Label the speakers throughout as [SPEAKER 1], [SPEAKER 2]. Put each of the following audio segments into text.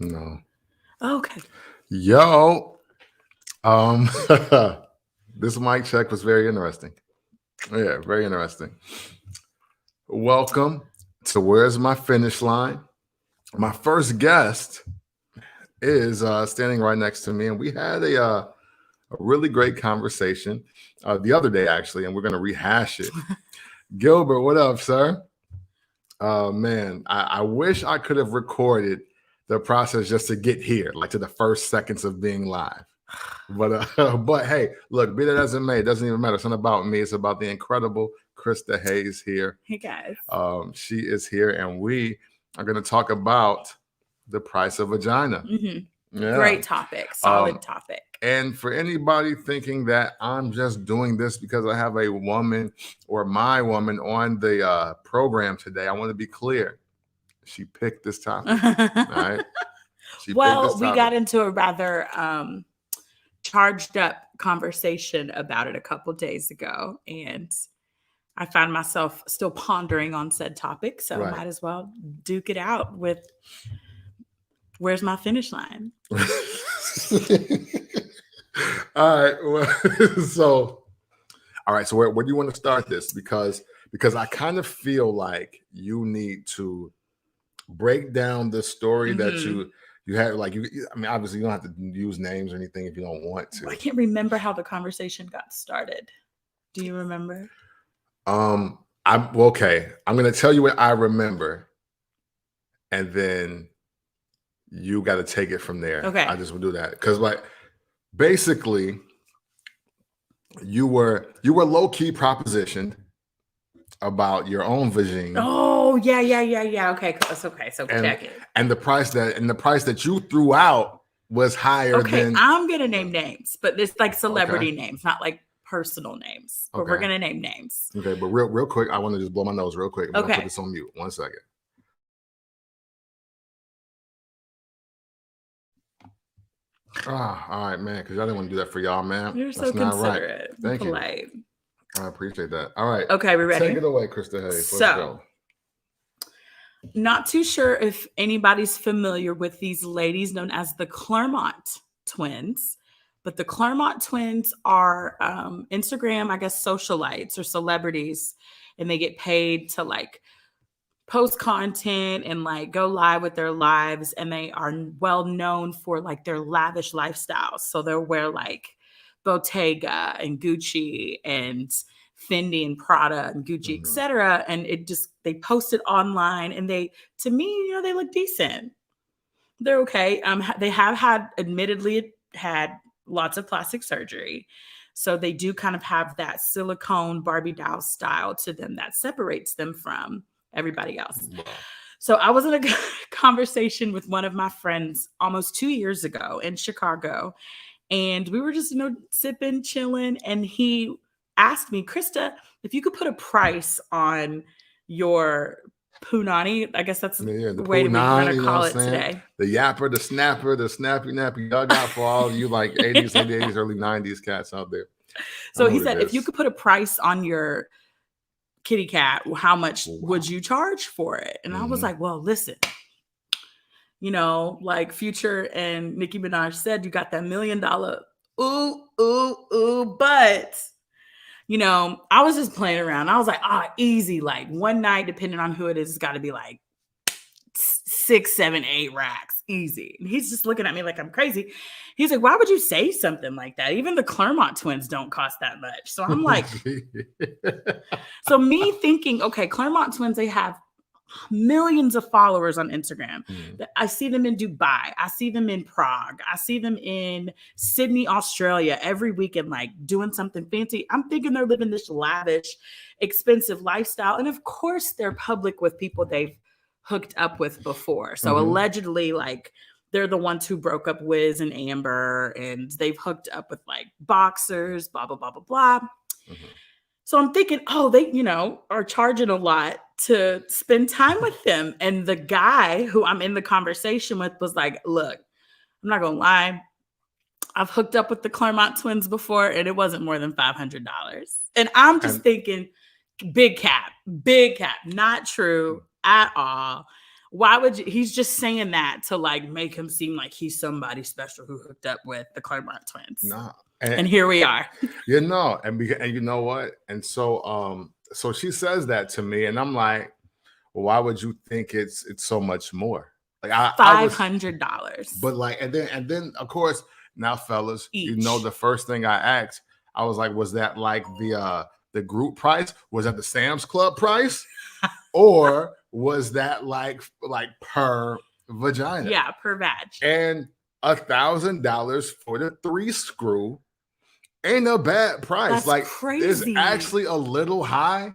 [SPEAKER 1] No.
[SPEAKER 2] Okay.
[SPEAKER 1] Yo. This mic check was very interesting. Yeah, very interesting. Welcome to Where's My Finish Line? My first guest is standing right next to me, and we had a really great conversation the other day, actually, and we're going to rehash it. Gilbert, what up, sir? Man, I wish I could have recorded the process just to get here, like to the first seconds of being live. But hey, look, be that as it may, it doesn't even matter. It's not about me. It's about the incredible Krista Hayes here.
[SPEAKER 2] Hey, guys.
[SPEAKER 1] She is here, and we are going to talk about the price of vagina.
[SPEAKER 2] Mm-hmm.
[SPEAKER 1] Yeah.
[SPEAKER 2] Great topic. Solid topic.
[SPEAKER 1] And for anybody thinking that I'm just doing this because I have a woman or my woman on the program today, I want to be clear. She picked this topic. All right.
[SPEAKER 2] Well, we got into a rather charged up conversation about it a couple days ago, and I found myself still pondering on said topic, so I might as well duke it out with Where's My Finish Line?
[SPEAKER 1] All right. Well, all right. So where do you want to start this? Because I kind of feel like you need to break down the story that you had. Like I mean, obviously you don't have to use names or anything if you don't want to.
[SPEAKER 2] I can't remember how the conversation got started. Do you remember?
[SPEAKER 1] Okay. I'm going to tell you what I remember, and then you got to take it from there.
[SPEAKER 2] Okay.
[SPEAKER 1] I just will do that because, like, basically, you were low-key propositioned about your own vagina.
[SPEAKER 2] Oh, yeah. Okay, that's okay. So check it.
[SPEAKER 1] And the price that you threw out was higher than.
[SPEAKER 2] I'm gonna name names, but it's like celebrity names, not like personal names. But we're gonna name names.
[SPEAKER 1] Okay, but real quick, I want to just blow my nose real quick. I'm gonna put this on mute. 1 second. All right, man, because y'all didn't want to do that for y'all, man.
[SPEAKER 2] You're so considerate. Thank you.
[SPEAKER 1] I appreciate that. All right.
[SPEAKER 2] Okay, we ready?
[SPEAKER 1] Take it away, Krista Hayes. Let's go.
[SPEAKER 2] Not too sure if anybody's familiar with these ladies known as the Claremont twins, but the Claremont twins are Instagram, I guess, socialites or celebrities, and they get paid to like post content and like go live with their lives, and they are well known for like their lavish lifestyles. So they'll wear like Bottega and Gucci and Fendi and Prada and Gucci, etc. And they post it online, and to me, they look decent. They're okay. They have admittedly had lots of plastic surgery. So they do kind of have that silicone Barbie doll style to them that separates them from everybody else. Wow. So I was in a conversation with one of my friends almost 2 years ago in Chicago, and we were just, sipping, chilling, and he asked me, Krista, if you could put a price on your Poonanni, I guess that's the way we're going to call it today.
[SPEAKER 1] The yapper, the snapper, the snappy nappy, y'all got for all you like 80s, late 80s, early 90s cats out there.
[SPEAKER 2] So he said, if you could put a price on your kitty cat, how much would you charge for it? And I was like, well, listen, like Future and Nicki Minaj said, you got that $1 million, but I was just playing around. I was like, easy, like one night, depending on who it is, it's got to be like 6, 7, 8 racks, easy. And he's just looking at me like I'm crazy. He's like, why would you say something like that? Even the Claremont twins don't cost that much. So I'm like, so me thinking, okay, Claremont twins, they have millions of followers on Instagram. I see them in Dubai. I see them in Prague. I see them in Sydney, Australia every weekend, like doing something fancy. I'm thinking they're living this lavish, expensive lifestyle. And of course, they're public with people they've hooked up with before. So allegedly, like, they're the ones who broke up Wiz and Amber, and they've hooked up with like boxers, blah, blah, blah, blah, blah. So I'm thinking, they, are charging a lot to spend time with them. And the guy who I'm in the conversation with was like, look, I'm not going to lie. I've hooked up with the Claremont twins before, and it wasn't more than $500. And I'm just thinking, big cap, not true at all. Why would you? He's just saying that to like make him seem like he's somebody special who hooked up with the Claremont twins.
[SPEAKER 1] Nah.
[SPEAKER 2] And here we are.
[SPEAKER 1] You know, and you know what? And so so she says that to me, and I'm like, well, why would you think it's so much more? Like
[SPEAKER 2] $500.
[SPEAKER 1] But like, and then of course, now fellas,
[SPEAKER 2] Each.
[SPEAKER 1] you know, the first thing I asked, I was like, was that like the group price? Was that the Sam's Club price? Or was that like per vagina?
[SPEAKER 2] Yeah, per vag.
[SPEAKER 1] And $1,000 for the 3-screw ain't a bad price.
[SPEAKER 2] That's
[SPEAKER 1] like
[SPEAKER 2] crazy.
[SPEAKER 1] It's actually a little high.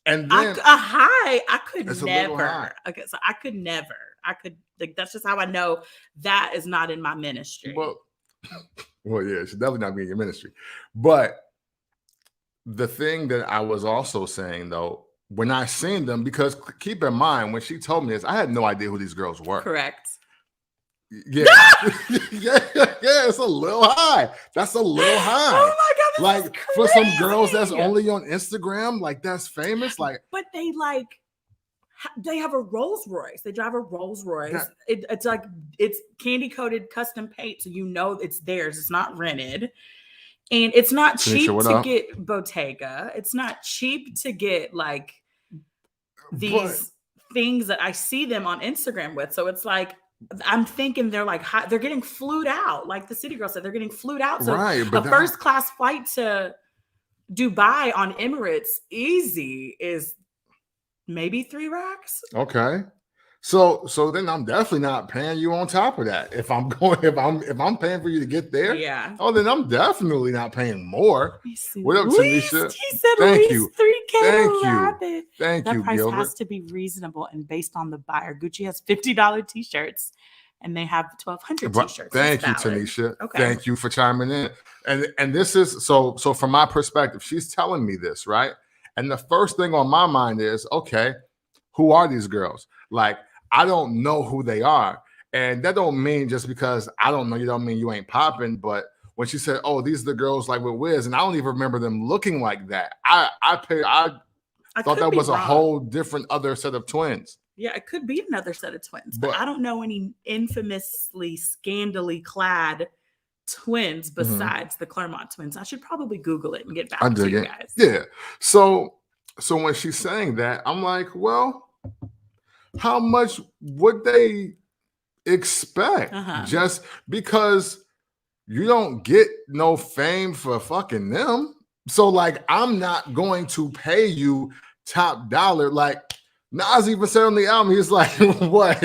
[SPEAKER 1] And then
[SPEAKER 2] I could
[SPEAKER 1] it's
[SPEAKER 2] never. Okay, so I could never. I could like that's just how I know that is not in my ministry.
[SPEAKER 1] Well, yeah, it should definitely not be in your ministry. But the thing that I was also saying though, when I seen them, because keep in mind when she told me this, I had no idea who these girls were.
[SPEAKER 2] Correct.
[SPEAKER 1] Yeah. yeah, it's a little high. That's a little high.
[SPEAKER 2] Oh my God,
[SPEAKER 1] like for some girls that's only on Instagram, like that's famous. Like,
[SPEAKER 2] but they have a Rolls Royce. They drive a Rolls Royce. It's like it's candy coated, custom paint, so you know it's theirs. It's not rented, and it's not cheap to get Bottega. It's not cheap to get like these things that I see them on Instagram with. So it's like. I'm thinking they're like they're getting flued out, like the city girl said, they're getting flued out. So a first class flight to Dubai on Emirates easy is maybe $3 racks.
[SPEAKER 1] Okay, so then I'm definitely not paying you on top of that. If I'm paying for you to get there,
[SPEAKER 2] yeah.
[SPEAKER 1] Oh, then I'm definitely not paying more. What up, Tanisha?
[SPEAKER 2] He said
[SPEAKER 1] Thank you.
[SPEAKER 2] 3K.
[SPEAKER 1] Thank you,
[SPEAKER 2] price
[SPEAKER 1] Gilbert.
[SPEAKER 2] has to be reasonable and based on the buyer. Gucci has $50 t-shirts, and they have 1,200 t-shirts.
[SPEAKER 1] Thank you, Tanisha.
[SPEAKER 2] Okay.
[SPEAKER 1] Thank you for chiming in. And this is so from my perspective, she's telling me this, right? And the first thing on my mind is, okay, who are these girls? Like, I don't know who they are. And that don't mean just because I don't know, you don't mean you ain't popping. But when she said, oh, these are the girls like with Wiz, and I don't even remember them looking like that. I thought that was a whole different other set of twins.
[SPEAKER 2] Yeah, it could be another set of twins. But I don't know any infamously, scandally clad twins besides the Claremont twins. I should probably Google it and get back to you guys.
[SPEAKER 1] Yeah. So when she's saying that, I'm like, well, how much would they expect? Just because you don't get no fame for fucking them. So like, I'm not going to pay you top dollar. Like Nas even said on the album, he's like, what?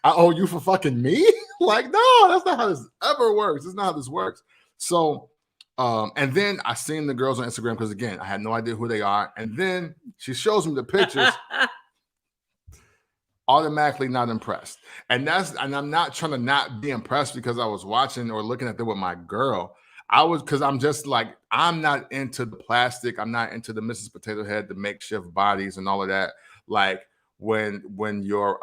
[SPEAKER 1] I owe you for fucking me? Like, no, that's not how this ever works. It's not how this works. So, and then I seen the girls on Instagram because again, I had no idea who they are. And then she shows me the pictures. Automatically not impressed. And I'm not trying to not be impressed because I was watching or looking at them with my girl. Because I'm just like, I'm not into the plastic. I'm not into the Mrs. Potato Head, the makeshift bodies and all of that. Like when your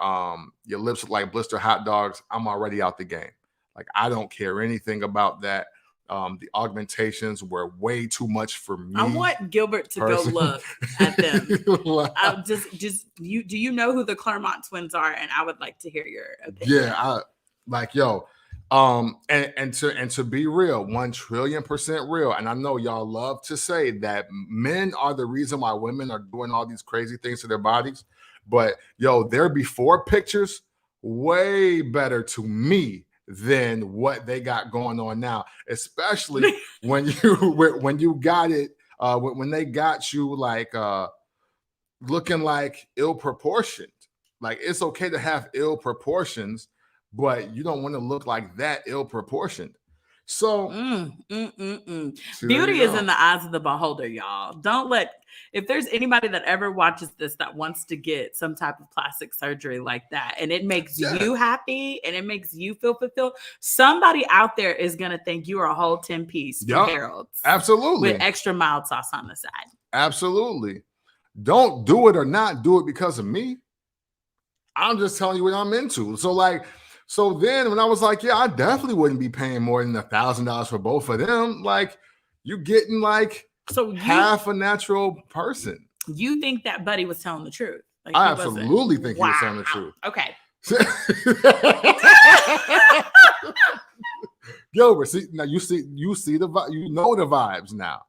[SPEAKER 1] lips look like blister hot dogs, I'm already out the game. Like I don't care anything about that. The augmentations were way too much for me.
[SPEAKER 2] I want Gilbert to go look at them. Do you know who the Claremont twins are? And I would like to hear your opinion.
[SPEAKER 1] Yeah, and to be real, 1,000,000,000% real. And I know y'all love to say that men are the reason why women are doing all these crazy things to their bodies. But their before pictures way better to me than what they got going on now, especially when you got it when they got you like looking like ill proportioned. Like it's okay to have ill proportions, but you don't want to look like that ill proportioned. So
[SPEAKER 2] beauty is in the eyes of the beholder, y'all. Don't let, if there's anybody that ever watches this that wants to get some type of plastic surgery like that, and it makes you happy and it makes you feel fulfilled, somebody out there is going to think you are a whole 10-piece for Harold's.
[SPEAKER 1] Absolutely.
[SPEAKER 2] With extra mild sauce on the side.
[SPEAKER 1] Absolutely. Don't do it or not do it because of me. I'm just telling you what I'm into. So then when I was like, yeah, I definitely wouldn't be paying more than $1,000 for both of them. Like you're getting like half a natural person.
[SPEAKER 2] You think that Buddy was telling the truth? Like
[SPEAKER 1] I absolutely think he was telling the truth.
[SPEAKER 2] Okay.
[SPEAKER 1] Gilbert, see now you see the you know the vibes now.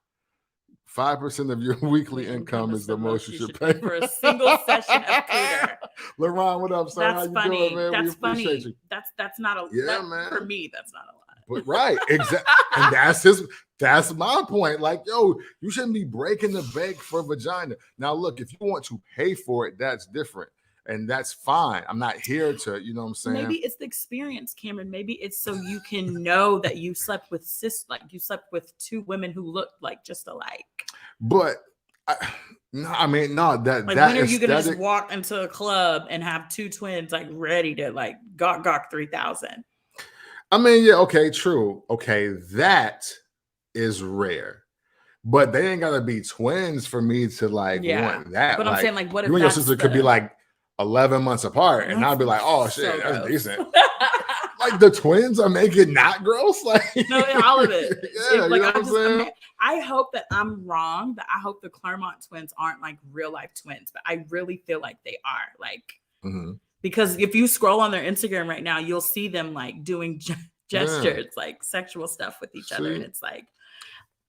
[SPEAKER 1] 5% of your weekly income is the most you should pay
[SPEAKER 2] for a single session of cooter.
[SPEAKER 1] LaRon, what up, sir?
[SPEAKER 2] That's
[SPEAKER 1] How you
[SPEAKER 2] funny.
[SPEAKER 1] doing, man?
[SPEAKER 2] That's
[SPEAKER 1] we appreciate
[SPEAKER 2] funny.
[SPEAKER 1] you.
[SPEAKER 2] That's not a
[SPEAKER 1] man.
[SPEAKER 2] For me, that's not a lot.
[SPEAKER 1] But right, exactly. And that's my point. Like, yo, you shouldn't be breaking the bank for vagina. Now, look, if you want to pay for it, that's different. And that's fine. I'm not here to, you know what I'm saying?
[SPEAKER 2] Maybe it's the experience, Cameron. Maybe it's so you can know that you slept with you slept with two women who looked like just alike.
[SPEAKER 1] But no, that
[SPEAKER 2] like when are you gonna just walk into a club and have two twins like ready to like gawk 3,000?
[SPEAKER 1] I mean, yeah, okay, true. Okay, that is rare. But they ain't gotta be twins for me to like want that.
[SPEAKER 2] But I'm saying, like, what if
[SPEAKER 1] you and your sister could be like 11 months apart, and I'd be like, oh shit, that's
[SPEAKER 2] gross.
[SPEAKER 1] decent. Like the twins are making not gross, like
[SPEAKER 2] no, all of it.
[SPEAKER 1] Yeah, like, you know what I'm saying?
[SPEAKER 2] I hope that I'm wrong. That I hope the Claremont twins aren't like real life twins, but I really feel like they are. Like, because if you scroll on their Instagram right now, you'll see them like doing gestures, like sexual stuff with each other, and it's like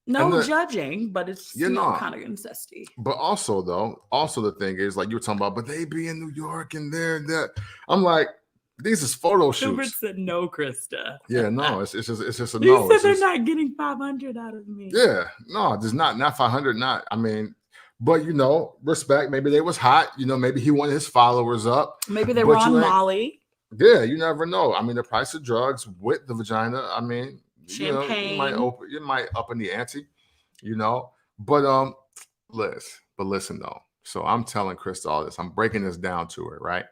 [SPEAKER 2] no judging, but it's kind of incesty.
[SPEAKER 1] But also the thing is, like you were talking about, but they be in New York and that. I'm like, these is photo shoots.
[SPEAKER 2] Hubert said no, Krista.
[SPEAKER 1] Yeah, no, it's just a
[SPEAKER 2] no. You said they're not getting 500 out of me.
[SPEAKER 1] Yeah, no, there's not 500. Not, I mean, but respect. Maybe they was hot. Maybe he wanted his followers up.
[SPEAKER 2] Maybe they were on Molly.
[SPEAKER 1] Yeah, you never know. I mean, the price of drugs with the vagina. I mean,
[SPEAKER 2] champagne.
[SPEAKER 1] You might up in the ante. But listen though. So I'm telling Krista all this. I'm breaking this down to her, right?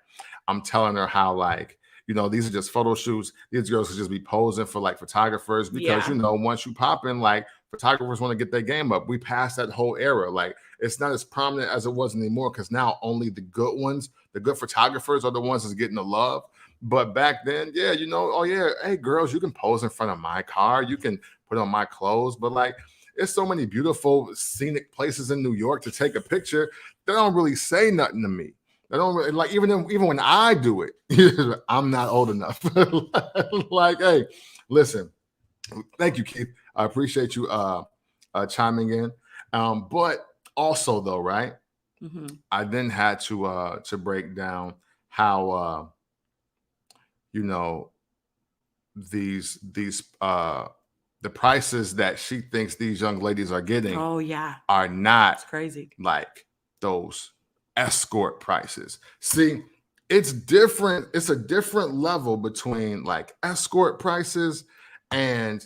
[SPEAKER 1] I'm telling her how, like, these are just photo shoots. These girls could just be posing for like photographers because, once you pop in, like, photographers want to get their game up. We passed that whole era. Like, it's not as prominent as it was anymore because now only the good ones, the good photographers are the ones that's getting the love. But back then, yeah, oh yeah, hey girls, you can pose in front of my car. You can put on my clothes. But like, there's so many beautiful scenic places in New York to take a picture. They don't really say nothing to me. They don't really, like, even when I do it, I'm not old enough. Like, hey, listen, thank you, Keith. I appreciate you chiming in. But also though, right? I then had to break down how these the prices that she thinks these young ladies are getting are not
[SPEAKER 2] crazy
[SPEAKER 1] like those escort prices. See, it's different. It's a different level between like escort prices and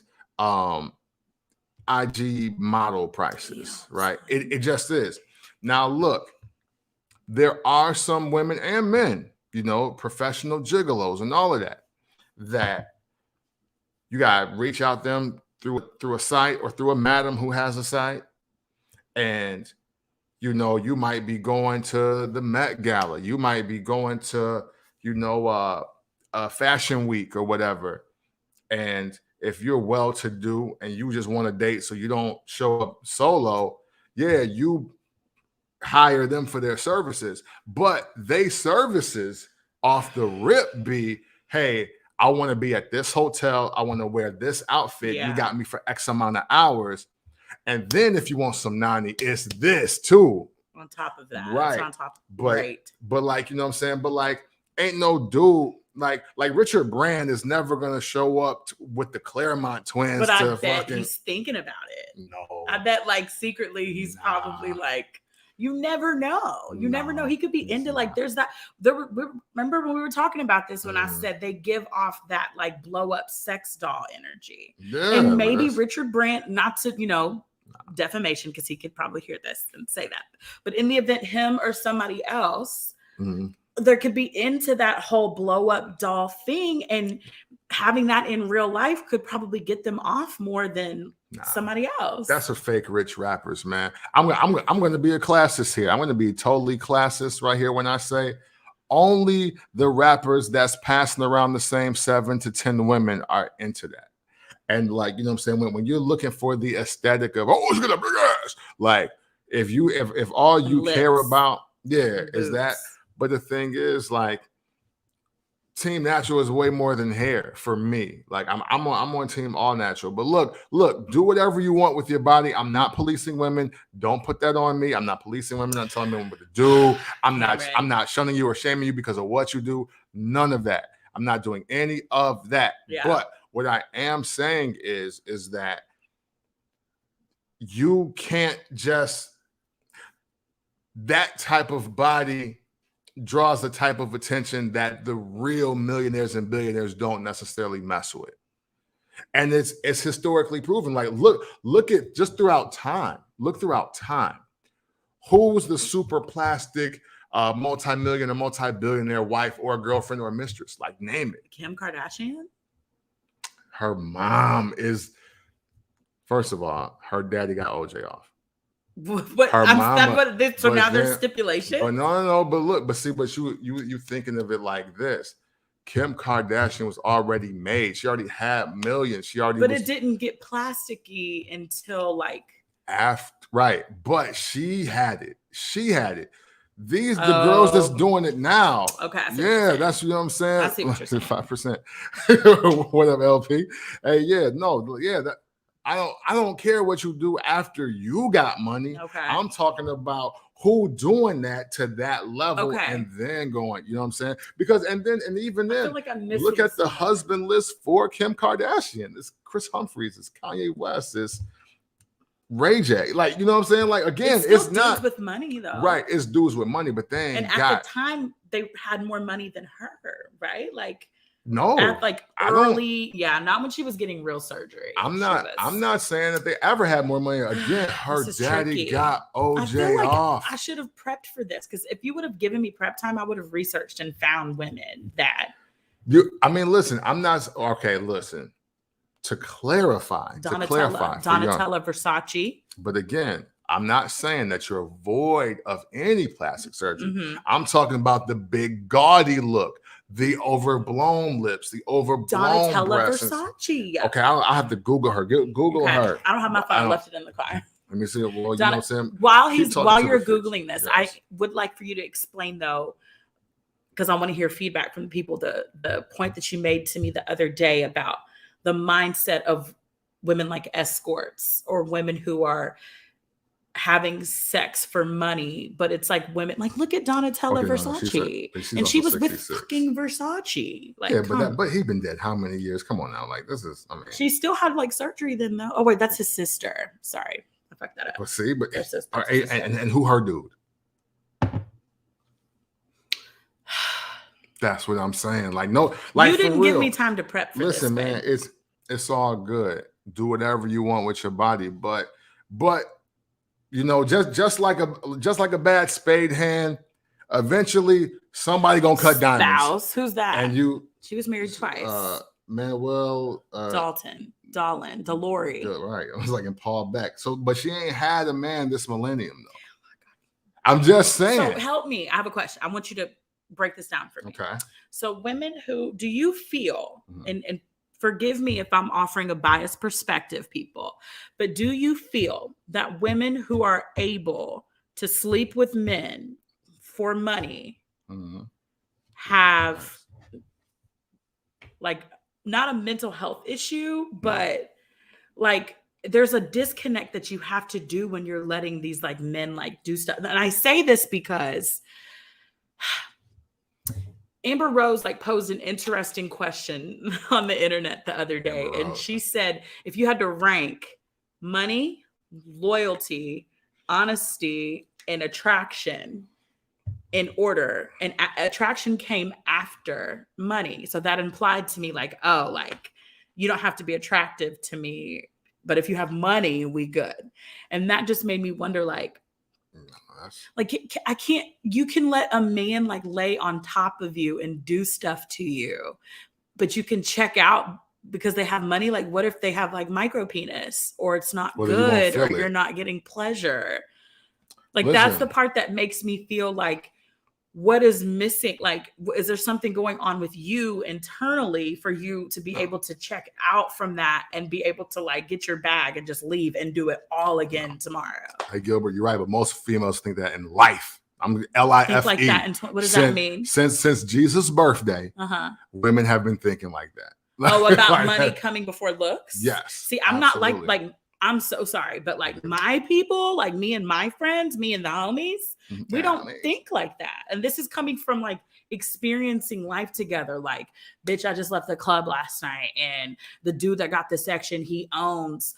[SPEAKER 1] IG model prices, right? It just is. Now look, there are some women and men, professional gigolos and all of that you gotta reach out them through a site or through a madam who has a site, and you might be going to the Met Gala, you might be going to Fashion Week or whatever, and if you're well-to-do and you just want to date so you don't show up solo, you hire them for their services, but they services off the rip be, hey, I want to be at this hotel. I want to wear this outfit. You got me for X amount of hours. And then if you want some nani, it's this too.
[SPEAKER 2] On top of that.
[SPEAKER 1] Right.
[SPEAKER 2] It's on top of right.
[SPEAKER 1] But like, you know what I'm saying? But like, ain't no dude like Richard Brand is never gonna show up with the Claremont twins.
[SPEAKER 2] But I bet he's thinking about it.
[SPEAKER 1] No.
[SPEAKER 2] I bet like secretly he's probably like, you never know. You never know. He could be into like, remember when we were talking about this when I said they give off that like blow up sex doll energy.
[SPEAKER 1] Yeah,
[SPEAKER 2] and maybe Richard Brandt, not to, defamation, because he could probably hear this and say that. But in the event him or somebody else, there could be into that whole blow up doll thing, and having that in real life could probably get them off more than somebody else.
[SPEAKER 1] That's for fake rich rappers, man. I'm going to be a classist here. I'm going to be totally classist right here when I say only the rappers that's passing around the same 7 to 10 women are into that. And like, you know what I'm saying? When you're looking for the aesthetic of, oh, it's got a big ass. Like if all you care about, is that. But the thing is, like, team natural is way more than hair for me. Like I'm on team all natural. But look, do whatever you want with your body. I'm not policing women. Don't put that on me. I'm not policing women. I'm telling women what to do. I'm not shunning you or shaming you because of what you do. None of that. I'm not doing any of that.
[SPEAKER 2] Yeah.
[SPEAKER 1] But what I am saying is that you can't just, that type of body draws the type of attention that the real millionaires and billionaires don't necessarily mess with. And it's historically proven. Like, look at just throughout time. Look throughout time. Who's the super plastic multi-millionaire, multi-billionaire wife or girlfriend or mistress? Like, name it.
[SPEAKER 2] Kim Kardashian?
[SPEAKER 1] Her mom is, first of all, her daddy got OJ off.
[SPEAKER 2] But so now there's stipulation.
[SPEAKER 1] Oh no. But you thinking of it like this: Kim Kardashian was already made. She already had millions.
[SPEAKER 2] It didn't get plasticky until like
[SPEAKER 1] after, right? But she had it. The girls that's doing it now.
[SPEAKER 2] Okay.
[SPEAKER 1] Yeah, that's what I'm saying.
[SPEAKER 2] I see what you're saying.
[SPEAKER 1] 5%. What up, LP? Hey, yeah, no, yeah. I don't care what you do after you got money.
[SPEAKER 2] Okay.
[SPEAKER 1] I'm talking about who doing that to that level and then going, you know what I'm saying? Because even then,
[SPEAKER 2] like
[SPEAKER 1] look at the husband list for Kim Kardashian. It's Chris Humphries, it's Kanye West, it's Ray J. Like, you know what I'm saying? Like, again, it's not
[SPEAKER 2] dudes with money though.
[SPEAKER 1] Right, it's dudes with money, but they ain't
[SPEAKER 2] at the time they had more money than her, right? Like,
[SPEAKER 1] no,
[SPEAKER 2] at like early, not when she was getting real surgery.
[SPEAKER 1] I'm not saying that they ever had more money. Again, her daddy got OJ off.
[SPEAKER 2] I should have prepped for this, because if you would have given me prep time, I would have researched and found women that.
[SPEAKER 1] Listen, I'm not okay. Listen, to clarify,
[SPEAKER 2] Donatella Versace.
[SPEAKER 1] But again, I'm not saying that you're void of any plastic surgery.
[SPEAKER 2] Mm-hmm.
[SPEAKER 1] I'm talking about the big gaudy look. The overblown lips, the overblown breasts.
[SPEAKER 2] Versace.
[SPEAKER 1] Okay, I'll have to Google her. Google her.
[SPEAKER 2] I don't have my phone. I left it in the car.
[SPEAKER 1] Let me see. Well, you know what I'm saying?
[SPEAKER 2] While you're Googling this, yes. I would like for you to explain, though, because I want to hear feedback from the people, the point that you made to me the other day about the mindset of women like escorts or women who are having sex for money, but it's like women, like, look at Donatella Versace, and she was 66. With fucking Versace. Like,
[SPEAKER 1] but he's been dead how many years? Come on now, like, this is.
[SPEAKER 2] She still had like surgery then, though. Oh wait, that's his sister. Sorry, I fucked that up.
[SPEAKER 1] But see, but and who her dude? That's what I'm saying. Like, no, like,
[SPEAKER 2] you didn't give me time to prep for
[SPEAKER 1] Listen,
[SPEAKER 2] this.
[SPEAKER 1] Man, it's all good. Do whatever you want with your body, but. You know, just like a bad spade hand, eventually somebody gonna cut diamonds.
[SPEAKER 2] Spouse, who's that?
[SPEAKER 1] And
[SPEAKER 2] she was married twice.
[SPEAKER 1] Manuel
[SPEAKER 2] Dolan, Delory.
[SPEAKER 1] Right. I was like in Paul Beck. So, but she ain't had a man this millennium though. I'm just saying.
[SPEAKER 2] So help me. I have a question. I want you to break this down for me.
[SPEAKER 1] Okay.
[SPEAKER 2] So women who do you feel, and forgive me if I'm offering a biased perspective, people, but do you feel that women who are able to sleep with men for money have like not a mental health issue, but like there's a disconnect that you have to do when you're letting these like men like do stuff? And I say this because Amber Rose like posed an interesting question on the internet the other day. And she said, if you had to rank money, loyalty, honesty, and attraction in order, and attraction came after money. So that implied to me like, oh, like you don't have to be attractive to me, but if you have money, we good. And that just made me wonder, like, I can't, you can let a man like lay on top of you and do stuff to you, but you can check out because they have money. Like, what if they have like micro penis, or it's not good, or you're not getting pleasure? Like, that's the part that makes me feel like, what is missing? Like, is there something going on with you internally for you to be able to check out from that and be able to like get your bag and just leave and do it all again tomorrow?
[SPEAKER 1] Hey, Gilbert, you're right. But most females think that in life. I'm LIFE.
[SPEAKER 2] Think like that. And what does that mean?
[SPEAKER 1] Since Jesus' birthday, women have been thinking like that.
[SPEAKER 2] Oh, about
[SPEAKER 1] like
[SPEAKER 2] money
[SPEAKER 1] that.
[SPEAKER 2] coming before looks?
[SPEAKER 1] Yes.
[SPEAKER 2] See, I'm
[SPEAKER 1] absolutely.
[SPEAKER 2] not like I'm so sorry, but like my people, like me and my friends, me and the homies, we don't think like that. And this is coming from like experiencing life together. Like, bitch, I just left the club last night, and the dude that got the section, he owns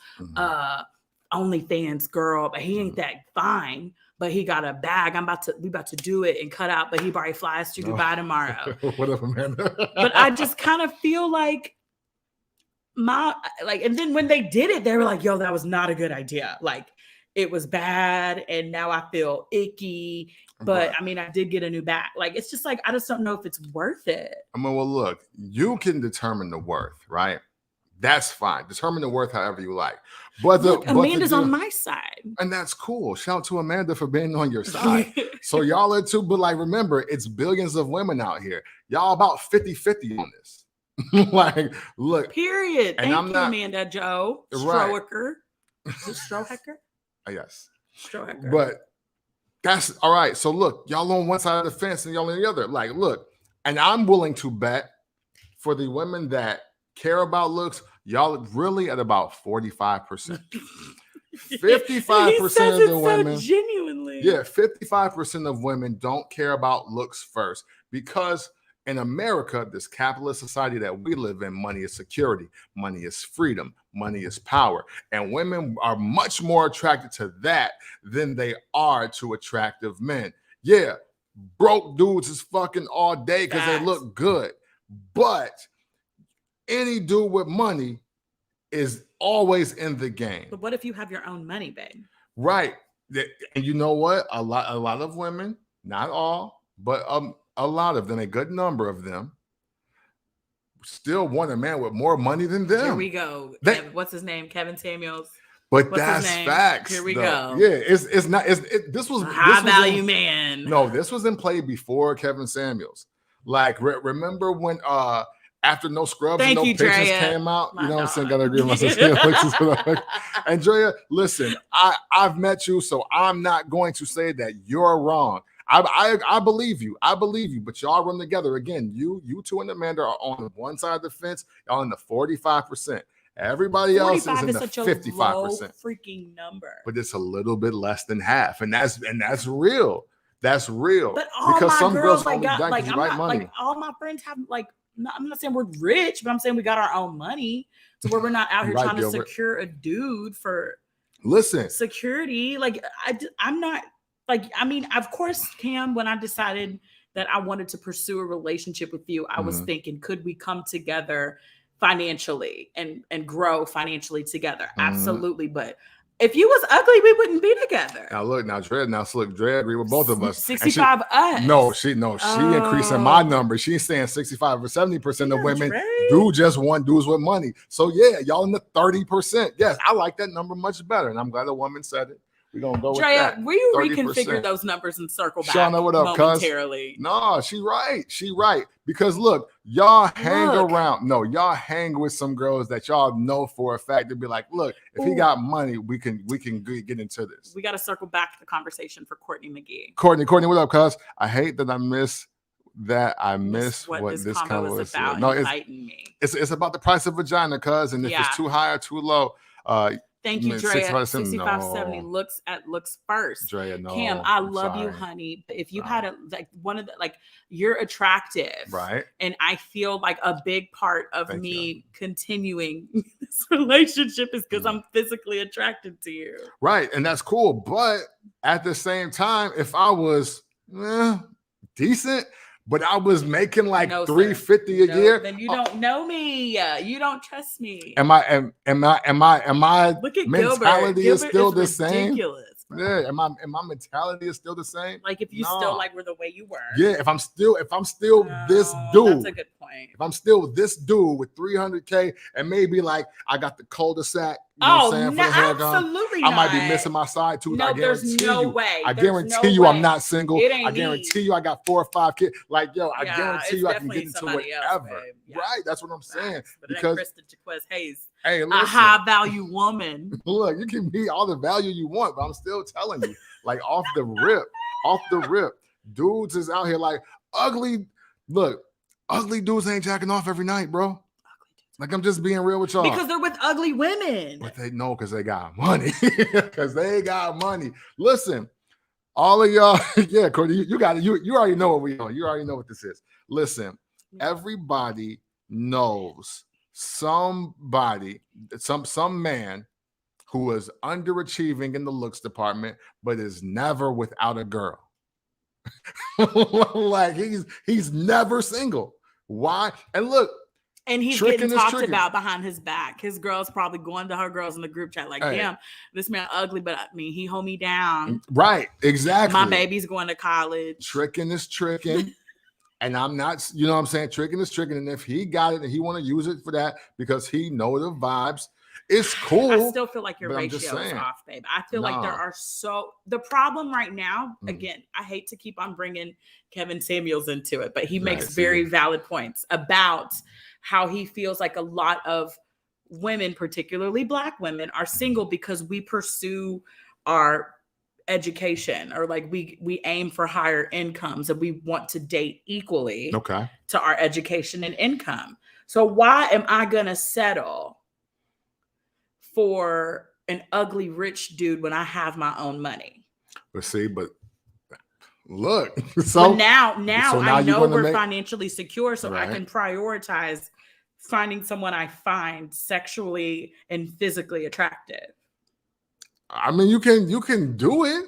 [SPEAKER 2] OnlyFans girl, but he ain't that fine. But he got a bag. We about to do it and cut out, but he probably flies to Dubai tomorrow.
[SPEAKER 1] What up, Amanda?
[SPEAKER 2] But I just kind of feel like and then when they did it, they were like, yo, that was not a good idea. Like, it was bad, and now I feel icky. But I mean, I did get a new bag. Like, it's just like, I just don't know if it's worth it.
[SPEAKER 1] I mean, well, look, you can determine the worth, right? That's fine. Determine the worth however you like. But
[SPEAKER 2] Amanda's on my side.
[SPEAKER 1] And that's cool. Shout out to Amanda for being on your side. So y'all are too, but like, remember, it's billions of women out here. Y'all about 50-50 on this. Like, look.
[SPEAKER 2] Period. Thank you, Amanda Joe. Strohecker. Is it Strohecker?
[SPEAKER 1] Yes.
[SPEAKER 2] Strohecker.
[SPEAKER 1] But that's all right. So look, y'all on one side of the fence and y'all on the other. Like, look, and I'm willing to bet for the women that care about looks, y'all really at about 45%. 55% of the women,
[SPEAKER 2] so genuinely.
[SPEAKER 1] Yeah, 55% of women don't care about looks first, because in America, this capitalist society that we live in, money is security, money is freedom, money is power. And women are much more attracted to that than they are to attractive men. Yeah, broke dudes is fucking all day because they look good. But any dude with money is always in the game.
[SPEAKER 2] But what if you have your own money, babe?
[SPEAKER 1] Right. And you know what? A lot of women, not all, but a lot of them, a good number of them, still want a man with more money than them.
[SPEAKER 2] Here we go. What's his name? Kevin Samuels.
[SPEAKER 1] But that's facts.
[SPEAKER 2] Here we go.
[SPEAKER 1] Yeah, it's not. This was a
[SPEAKER 2] high value man.
[SPEAKER 1] No, this was in play before Kevin Samuels. Like, remember when after No Scrubs and No Patience came out? You know what I'm saying? Gotta agree with myself. Andrea, listen, I've met you, so I'm not going to say that you're wrong. I believe you. I believe you, but y'all run together. Again, you two and Amanda are on one side of the fence. Y'all in the 45%. Everybody else is in the 55%.
[SPEAKER 2] Freaking number.
[SPEAKER 1] But it's a little bit less than half, and that's real. That's real.
[SPEAKER 2] But because some girls only got like money. Like all my friends have like. I'm not saying we're rich, but I'm saying we got our own money, to where we're not out here trying to secure a dude for security. Like I'm not. Like, I mean, of course, Cam, when I decided that I wanted to pursue a relationship with you, I was thinking, could we come together financially and grow financially together? Absolutely. But if you was ugly, we wouldn't be together.
[SPEAKER 1] Dre agree with both of us.
[SPEAKER 2] 65 us.
[SPEAKER 1] No, she increasing my number. She's saying 65 or 70% of women do just want dudes with money. So yeah, y'all in the 30%. Yes, I like that number much better. And I'm glad a woman said it. We're gonna go with that.
[SPEAKER 2] Will you reconfigure those numbers and circle back
[SPEAKER 1] Shauna, what up,
[SPEAKER 2] momentarily?
[SPEAKER 1] No, she right. Because look, y'all hang around. No, y'all hang with some girls that y'all know for a fact to be like, look, if he got money, we can get into this.
[SPEAKER 2] We got to circle back the conversation for Courtney McGee.
[SPEAKER 1] Courtney, what up, cuz? I hate that I miss what this convo was about. No, it's about the price of vagina, cuz, and if it's too high or too low.
[SPEAKER 2] Thank you, Drea. 6570 looks first.
[SPEAKER 1] Drea, no,
[SPEAKER 2] Cam, I love you, honey. But if you had you're attractive,
[SPEAKER 1] right?
[SPEAKER 2] And I feel like a big part of me continuing this relationship is because I'm physically attracted to you,
[SPEAKER 1] right? And that's cool. But at the same time, if I was decent, but I was making like $350 a year.
[SPEAKER 2] Then you don't know me. You don't trust me.
[SPEAKER 1] Am I
[SPEAKER 2] Look at
[SPEAKER 1] mentality
[SPEAKER 2] Gilbert.
[SPEAKER 1] is still the
[SPEAKER 2] ridiculous,
[SPEAKER 1] same? Bro. Yeah, and my mentality is still the same.
[SPEAKER 2] Like if you still like were the way you were.
[SPEAKER 1] Yeah, if I'm still this dude.
[SPEAKER 2] That's a good point.
[SPEAKER 1] If I'm still this dude with 300K and maybe like I got the cul-de-sac. You know what I'm saying? For the hair
[SPEAKER 2] absolutely
[SPEAKER 1] I might be missing my side too.
[SPEAKER 2] No, there's no way.
[SPEAKER 1] I guarantee you I'm not single. I guarantee you I got 4 or 5 kids. Like, yo, I guarantee you I can get into whatever. Right? That's what I'm saying.
[SPEAKER 2] Because Krista Jaquez Hayes,
[SPEAKER 1] hey, listen,
[SPEAKER 2] a high value woman.
[SPEAKER 1] Look, you can be all the value you want, but I'm still telling you, like off the rip, off the rip, dudes is out here like ugly. Look, ugly dudes ain't jacking off every night, bro. Like, I'm just being real with y'all.
[SPEAKER 2] Because they're with ugly women.
[SPEAKER 1] But they know because they got money. Because they got money. Listen, all of y'all, yeah, Cody, you got it. You already know what we on. You already know what this is. Listen, everybody knows somebody, some man who is underachieving in the looks department, but is never without a girl. Like he's never single. Why? And look,
[SPEAKER 2] and he's getting talked about behind his back. His girl's probably going to her girls in the group chat like, damn, this man ugly, but I mean, he hold me down.
[SPEAKER 1] Right, exactly.
[SPEAKER 2] My baby's going to college.
[SPEAKER 1] Tricking is tricking. And I'm not, you know what I'm saying? Tricking is tricking. And if he got it and he want to use it for that because he know the vibes, it's cool.
[SPEAKER 2] I still feel like your ratio is off, babe. I feel like there are the problem right now, again, I hate to keep on bringing Kevin Samuels into it, but he makes very valid points about how he feels like a lot of women, particularly Black women, are single because we pursue our education, or like we aim for higher incomes and we want to date equally to our education and income. So why am I gonna settle for an ugly rich dude when I have my own money?
[SPEAKER 1] But look, so
[SPEAKER 2] now I know we're financially secure, so I can prioritize finding someone I find sexually and physically attractive.
[SPEAKER 1] I mean, you can do it.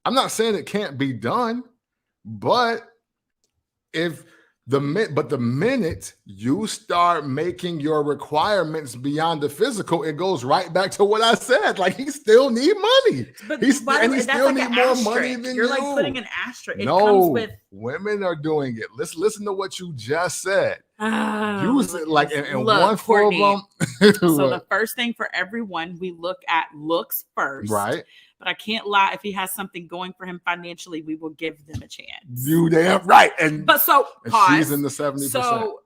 [SPEAKER 1] I'm not saying it can't be done, but the minute you start making your requirements beyond the physical, it goes right back to what I said. Like, he still need money.
[SPEAKER 2] But
[SPEAKER 1] he still need more money than
[SPEAKER 2] you're like putting an asterisk.
[SPEAKER 1] It comes with women are doing it. Listen to what you just said. Use it like in one form.
[SPEAKER 2] So the first thing for everyone, we look at looks first,
[SPEAKER 1] right?
[SPEAKER 2] But I can't lie. If he has something going for him financially, we will give them a chance.
[SPEAKER 1] You damn right.
[SPEAKER 2] Pause.
[SPEAKER 1] She's in the 70%.
[SPEAKER 2] So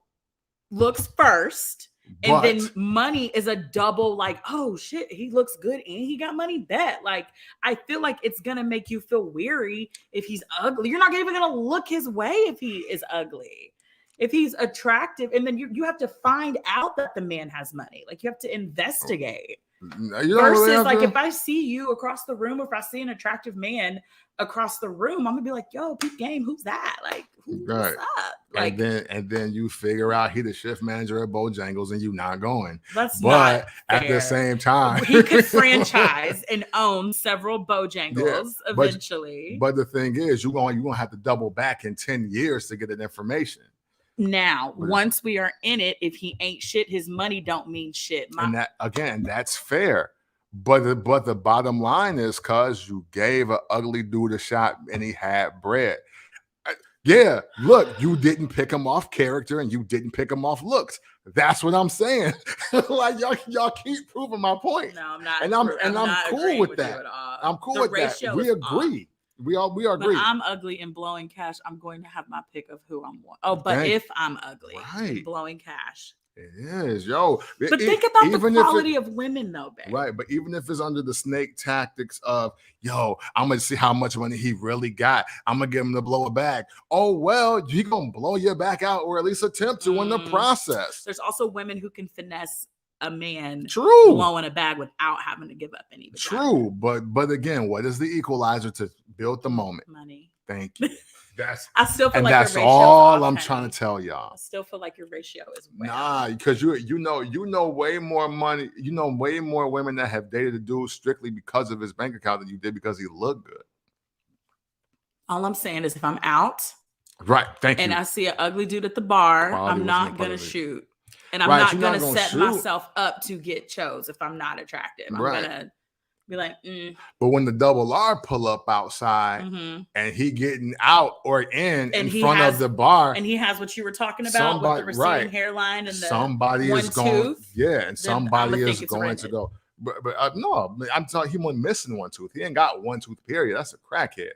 [SPEAKER 2] looks first, and then money is a double. Like, oh shit, he looks good and he got money. Bet. Like, I feel like it's gonna make you feel weary if he's ugly. You're not even gonna look his way if he is ugly. If he's attractive, and then you have to find out that the man has money. Like, you have to investigate. Versus like if I see you across the room, or if I see an attractive man across the room, I'm gonna be like, yo, peep game, who's that? Like, what's up? Like,
[SPEAKER 1] and then you figure out he the shift manager at Bojangles and you not going.
[SPEAKER 2] But at
[SPEAKER 1] the same time,
[SPEAKER 2] he could franchise and own several Bojangles eventually.
[SPEAKER 1] But the thing is, you're gonna have to double back in 10 years to get that information.
[SPEAKER 2] Now, once we are in it, if he ain't shit, his money don't mean shit.
[SPEAKER 1] And that's fair. But the bottom line is, cause you gave an ugly dude a shot and he had bread. Yeah, look, you didn't pick him off character and you didn't pick him off looks. That's what I'm saying. Like, y'all keep proving my point.
[SPEAKER 2] No, I'm not.
[SPEAKER 1] And I'm cool with that. I'm cool with that. We agree. We agree.
[SPEAKER 2] When I'm ugly and blowing cash, I'm going to have my pick of who I'm want. Oh, but if I'm ugly, blowing cash.
[SPEAKER 1] It is, yo.
[SPEAKER 2] But think about the quality of women, though, babe.
[SPEAKER 1] Right, but even if it's under the snake tactics of, yo, I'm going to see how much money he really got. I'm going to get him to blow it back. Oh, well, you're going to blow your back out, or at least attempt to in the process.
[SPEAKER 2] There's also women who can finesse a man blowing a bag without having to give up any.
[SPEAKER 1] True, but again, what is the equalizer to build the moment?
[SPEAKER 2] Money.
[SPEAKER 1] Thank you.
[SPEAKER 2] I still feel like
[SPEAKER 1] that's all I'm trying to tell y'all.
[SPEAKER 2] I still feel like your ratio is
[SPEAKER 1] because you know way more money. You know way more women that have dated a dude strictly because of his bank account than you did because he looked good.
[SPEAKER 2] All I'm saying is, if I'm out,
[SPEAKER 1] right, and
[SPEAKER 2] I see an ugly dude at the bar, I'm not gonna shoot. And I'm not going to set myself up to get chose if I'm not attractive. I'm going to be like,
[SPEAKER 1] But when the double R pull up outside and he getting out or in front of the bar.
[SPEAKER 2] And he has what you were talking about with the receding hairline and the
[SPEAKER 1] somebody
[SPEAKER 2] one
[SPEAKER 1] is going.
[SPEAKER 2] tooth.
[SPEAKER 1] Yeah, and somebody is going to go. But no, I'm telling you, he wasn't missing one tooth. He ain't got one tooth, period. That's a crackhead.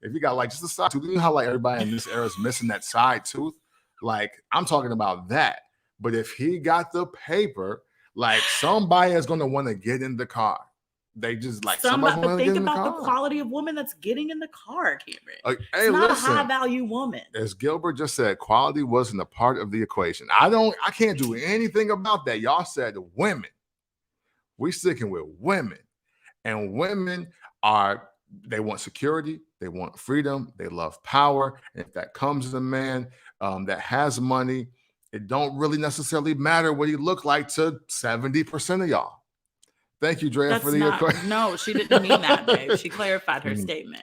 [SPEAKER 1] If you got like just a side tooth, you know how like everybody in this era is missing that side tooth? Like, I'm talking about that. But if he got the paper, like, somebody is going to want to get in the car. They just like
[SPEAKER 2] somebody. But think about the
[SPEAKER 1] car.
[SPEAKER 2] quality of woman that's getting in the car, Cameron.
[SPEAKER 1] Hey,
[SPEAKER 2] it's not
[SPEAKER 1] listen,
[SPEAKER 2] a high value woman.
[SPEAKER 1] As Gilbert just said, quality wasn't a part of the equation. I can't do anything about that. Y'all said women. We sticking with women, and women they want security, they want freedom, they love power. And if that comes as a man that has money, it don't really necessarily matter what he look like to 70% of y'all. Thank you, Drea, for the question.
[SPEAKER 2] No, she didn't mean that, babe. She clarified her statement.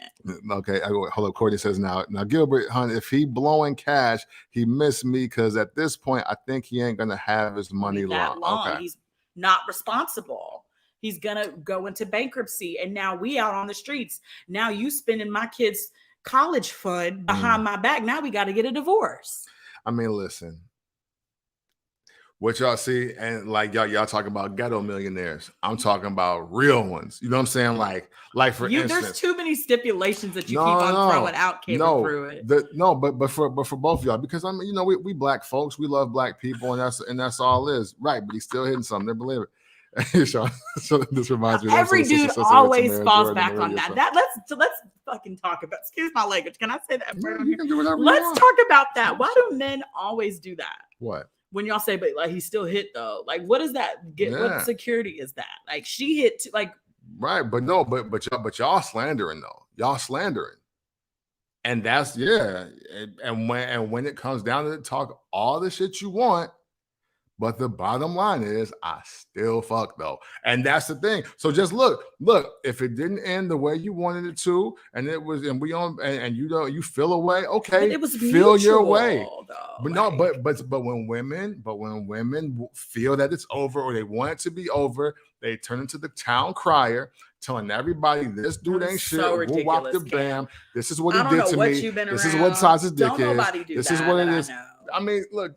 [SPEAKER 1] Okay, hold up. Courtney says now Gilbert, hon, if he blowing cash, he missed me because at this point, I think he ain't gonna have his money long. Okay.
[SPEAKER 2] He's not responsible. He's gonna go into bankruptcy, and now we out on the streets. Now you spending my kids' college fund behind my back. Now we got to get a divorce.
[SPEAKER 1] I mean, listen. What y'all see, and like y'all talking about ghetto millionaires. I'm talking about real ones. You know what I'm saying? Like for instance,
[SPEAKER 2] there's too many stipulations that you keep on throwing out, Pruitt.
[SPEAKER 1] But for both of y'all, because I mean, we black folks, we love black people, and that's all it is, right? But he's still hitting something. They believe it. So this reminds me.
[SPEAKER 2] Every dude always falls back on that. Let's fucking talk about. Excuse my language. Can I say that?
[SPEAKER 1] Yeah, you can do whatever
[SPEAKER 2] Let's talk about that. Why do men always do that?
[SPEAKER 1] What?
[SPEAKER 2] When y'all say, but like he still hit though, like what does that get? Yeah. What security is that? Like she hit like
[SPEAKER 1] right, but no, but y'all slandering though. Y'all slandering, and that's and when it comes down to it, talk all the shit you want. But the bottom line is, I still fuck though, and that's the thing. So just look. If it didn't end the way you wanted it to, and it was, and we on, and you feel a way, okay,
[SPEAKER 2] but it was
[SPEAKER 1] feel
[SPEAKER 2] mutual,
[SPEAKER 1] your way.
[SPEAKER 2] Though,
[SPEAKER 1] but no, but when women feel that it's over or they want it to be over, they turn into the town crier, telling everybody this dude ain't shit. We'll whop the bam. This is what he did to me. This is what size his dick is. This is what it is. I mean, look.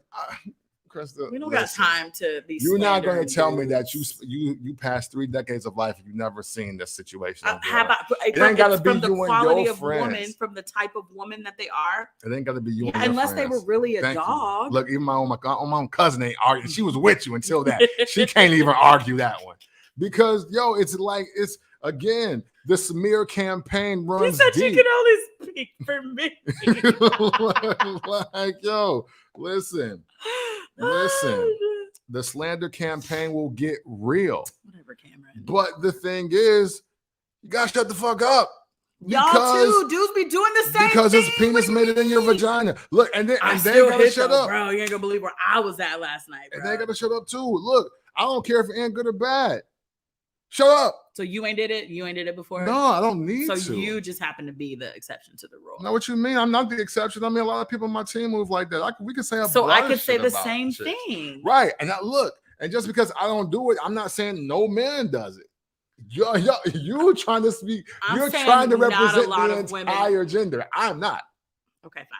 [SPEAKER 1] Krista,
[SPEAKER 2] we don't got time to be.
[SPEAKER 1] You're not going to tell me that you passed 3 decades of life and you've never seen this situation.
[SPEAKER 2] It ain't got to be from the quality of woman, from the type of woman that they are.
[SPEAKER 1] It ain't got to be you. And
[SPEAKER 2] unless they were really a dog.
[SPEAKER 1] Look, even my own cousin ain't arguing. She was with you until that. She can't even argue that one because it's again. The smear campaign runs deep.
[SPEAKER 2] You said you can only speak for me.
[SPEAKER 1] Listen. The slander campaign will get real.
[SPEAKER 2] Whatever, Cameron.
[SPEAKER 1] But the thing is, you gotta shut the fuck up.
[SPEAKER 2] Y'all too, dudes be doing the same
[SPEAKER 1] because
[SPEAKER 2] thing.
[SPEAKER 1] His penis made it in your vagina. Look, and they gotta shut up,
[SPEAKER 2] bro. You ain't gonna believe where I was at last night, bro.
[SPEAKER 1] And they gotta shut up too. Look, I don't care if it ain't good or bad. Shut up.
[SPEAKER 2] So you ain't did it? You ain't did it before?
[SPEAKER 1] No, I don't need to.
[SPEAKER 2] So you just happen to be the exception to the rule.
[SPEAKER 1] Know what you mean? I'm not the exception. I mean, a lot of people on my team move like that. We could say
[SPEAKER 2] so I could say the same thing.
[SPEAKER 1] Right. And now look, and just because I don't do it, I'm not saying no man does it. You're trying to speak. You're trying to represent the entire gender. I'm not.
[SPEAKER 2] Okay, fine.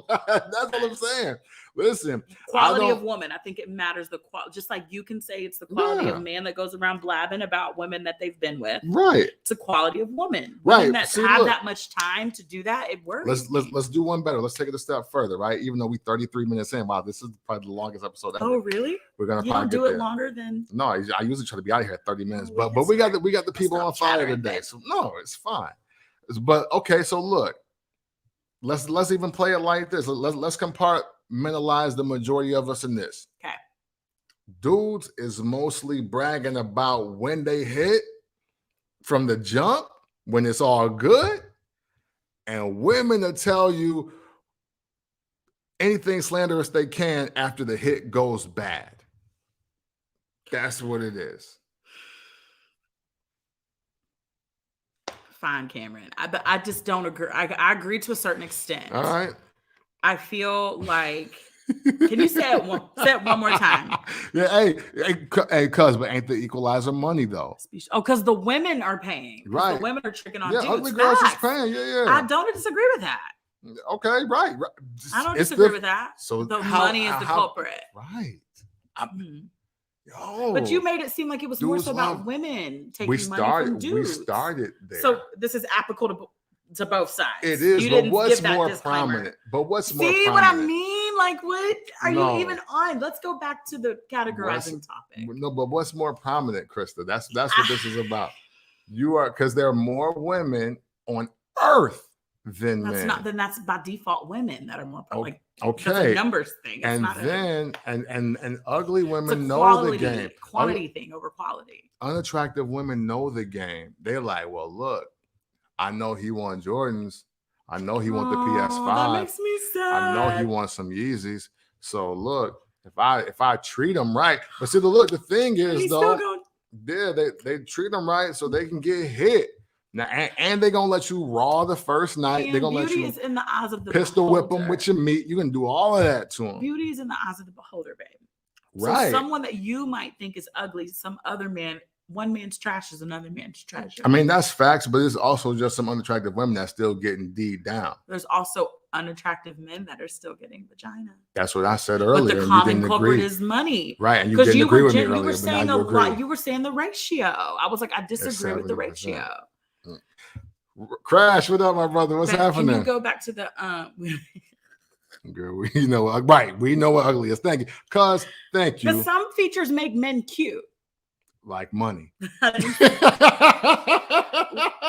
[SPEAKER 1] That's what I'm saying. Listen,
[SPEAKER 2] quality of woman. I think it matters. The quality, just like you can say it's the quality of man that goes around blabbing about women that they've been with.
[SPEAKER 1] Right.
[SPEAKER 2] It's a quality of woman.
[SPEAKER 1] Right.
[SPEAKER 2] Women that have that much time to do that. It works.
[SPEAKER 1] Let's do one better. Let's take it a step further. Right. Even though we 33 minutes in. Wow, this is probably the longest episode ever.
[SPEAKER 2] Oh, really?
[SPEAKER 1] We're gonna
[SPEAKER 2] probably do it longer than.
[SPEAKER 1] No, I usually try to be out of here at 30 minutes, but we got the people on fire today. So no, it's fine. But okay, so look. Let's even play it like this. Let's compartmentalize the majority of us in this.
[SPEAKER 2] Okay.
[SPEAKER 1] Dudes is mostly bragging about when they hit from the jump, when it's all good. And women will tell you anything slanderous they can after the hit goes bad. That's what it is.
[SPEAKER 2] Fine, Cameron. I just don't agree. I agree to a certain extent.
[SPEAKER 1] All right.
[SPEAKER 2] I feel like. Can you say it one more time?
[SPEAKER 1] Yeah, hey, cuz, but ain't the equalizer money though?
[SPEAKER 2] Oh, because the women are paying.
[SPEAKER 1] Right.
[SPEAKER 2] The women are tricking on dudes.
[SPEAKER 1] Ugly girls is paying. Yeah.
[SPEAKER 2] I don't disagree with that.
[SPEAKER 1] Okay, right.
[SPEAKER 2] I don't disagree with that.
[SPEAKER 1] So
[SPEAKER 2] the money is the culprit.
[SPEAKER 1] Right.
[SPEAKER 2] But you made it seem like it was more so about women taking money from dudes.
[SPEAKER 1] We started there.
[SPEAKER 2] So this is applicable to both sides.
[SPEAKER 1] It is, but what's more prominent?
[SPEAKER 2] See what I mean? Like, what are you even on? Let's go back to the categorizing topic.
[SPEAKER 1] No, but what's more prominent, Krista? That's what this is about. You are, because there are more women on Earth than
[SPEAKER 2] That's
[SPEAKER 1] men.
[SPEAKER 2] not. Then that's by default women that are more like.
[SPEAKER 1] Okay,
[SPEAKER 2] that's a numbers thing. It's
[SPEAKER 1] and
[SPEAKER 2] not
[SPEAKER 1] then and ugly
[SPEAKER 2] it's a
[SPEAKER 1] women know
[SPEAKER 2] quality,
[SPEAKER 1] the game.
[SPEAKER 2] quantity thing over quality.
[SPEAKER 1] Unattractive women know the game. They're like, well, look, I know he wants Jordans. I know he wants the PS5.
[SPEAKER 2] That makes me sad.
[SPEAKER 1] I know he wants some Yeezys. So look, if I treat him right, but see, the thing is
[SPEAKER 2] He's
[SPEAKER 1] though,
[SPEAKER 2] still going.
[SPEAKER 1] yeah, they treat them right so they can get hit. Now, and they're gonna let you raw the first night.
[SPEAKER 2] And
[SPEAKER 1] they're gonna let
[SPEAKER 2] beauty
[SPEAKER 1] you
[SPEAKER 2] is in the eyes of the
[SPEAKER 1] pistol
[SPEAKER 2] beholder.
[SPEAKER 1] whip them with your meat. You can do all of that to them.
[SPEAKER 2] Beauty is in the eyes of the beholder, babe.
[SPEAKER 1] Right.
[SPEAKER 2] So someone that you might think is ugly, some other man, one man's trash is another man's treasure.
[SPEAKER 1] I mean, that's facts, but it's also just some unattractive women that's still getting D'd down.
[SPEAKER 2] There's also unattractive men that are still getting vagina.
[SPEAKER 1] That's what I said earlier.
[SPEAKER 2] But the common culprit is money.
[SPEAKER 1] Right. And you didn't agree with me earlier.
[SPEAKER 2] You were saying a lot. You were saying the ratio. I was like, I disagree with the ratio.
[SPEAKER 1] Crash, what up, my brother? What's happening?
[SPEAKER 2] Can you go back to the
[SPEAKER 1] Girl, we know, right? We know what ugly is. Thank you, thank you.
[SPEAKER 2] Because some features make men cute,
[SPEAKER 1] like money,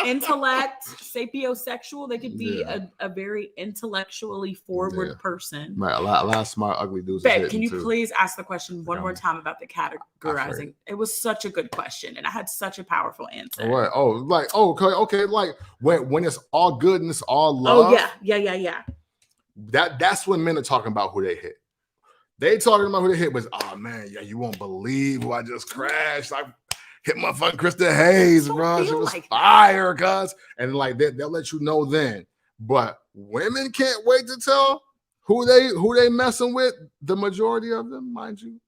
[SPEAKER 2] intellect, sapiosexual. They could be a very intellectually forward person.
[SPEAKER 1] Right, a lot of smart ugly dudes.
[SPEAKER 2] Babe, can you please ask the question one more time about the categorizing? It was such a good question, and I had such a powerful answer.
[SPEAKER 1] What? Oh, like okay, like when it's all good and it's all love.
[SPEAKER 2] Oh yeah.
[SPEAKER 1] That's when men are talking about who they hit. They talking about who they hit was, oh man, yeah, you won't believe who I just crashed. I hit my fucking Krista Hayes, bro. She was like fire, cuz. And like they'll let you know then. But women can't wait to tell who they messing with, the majority of them, mind you,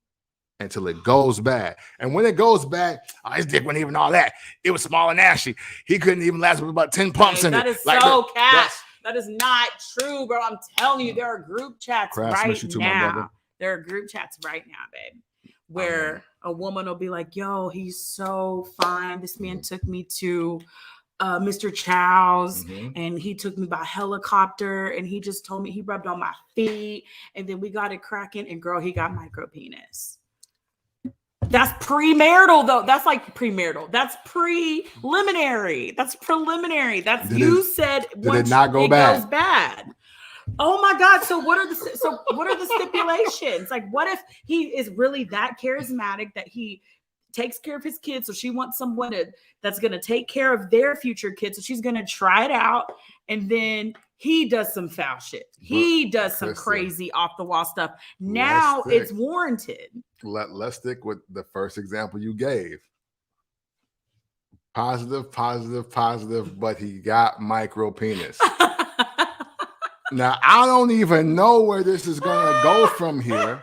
[SPEAKER 1] until it goes bad. And when it goes bad, his dick wasn't even all that. It was small and ashy. He couldn't even last with about 10 pumps in it.
[SPEAKER 2] That is like so cat. That is not true, bro. I'm telling you, there are group chats right now. There are group chats right now, babe, where a woman will be like, yo, he's so fine. This man took me to Mr. Chow's and he took me by helicopter and he just told me, he rubbed on my feet and then we got it cracking and girl, he got micro penis. That's premarital though. That's like premarital. That's preliminary. That's preliminary. That's said
[SPEAKER 1] did it not go bad?
[SPEAKER 2] Goes bad. Oh my God. So what are the stipulations? Like what if he is really that charismatic that he takes care of his kids? So she wants someone that's going to take care of their future kids. So she's going to try it out. And then he does some foul shit. He does some crazy off the wall stuff. Now it's warranted.
[SPEAKER 1] Let's stick with the first example you gave. Positive, but he got micro penis. Now, I don't even know where this is going to go from here,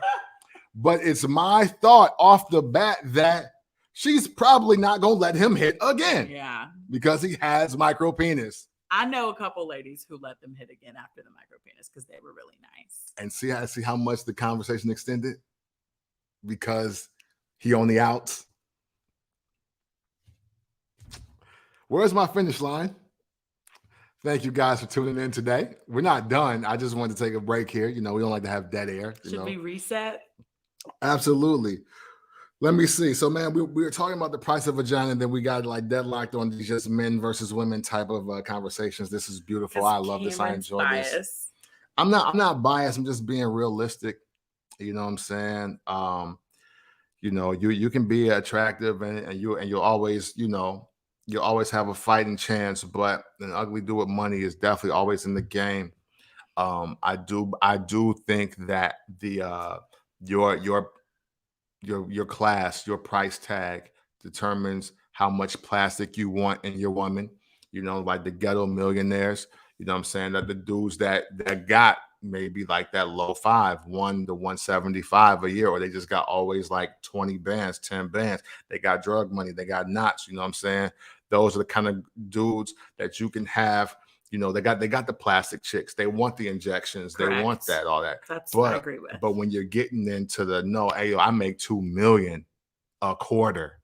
[SPEAKER 1] but it's my thought off the bat that she's probably not going to let him hit again.
[SPEAKER 2] Yeah.
[SPEAKER 1] Because he has micro penis.
[SPEAKER 2] I know a couple ladies who let them hit again after the micro penis because they were really nice.
[SPEAKER 1] And see how much the conversation extended? Because he on the outs. Where's my finish line? Thank you guys for tuning in today. We're not done. I just wanted to take a break here. You know, we don't like to have dead air.
[SPEAKER 2] Should we reset?
[SPEAKER 1] Absolutely. Let me see. So, man, we were talking about the price of vagina, and then we got like deadlocked on these just men versus women type of conversations. This is beautiful. I love this. I enjoy this. I'm not biased. I'm just being realistic. You know what I'm saying? You know, you can be attractive and you'll always, you know, you'll always have a fighting chance, but an ugly dude with money is definitely always in the game. I do think that the your class, your price tag determines how much plastic you want in your woman. You know, like the ghetto millionaires, you know what I'm saying? That the dudes that got maybe like that low 1 to 175 a year, or they just got always like 20 bands, 10 bands. They got drug money, they got knots, you know what I'm saying? Those are the kind of dudes that you can have. You know, they got the plastic chicks. They want the injections. Correct. They want that, all that.
[SPEAKER 2] That's what I agree with.
[SPEAKER 1] But when you're getting into the hey, I make $2 million a quarter,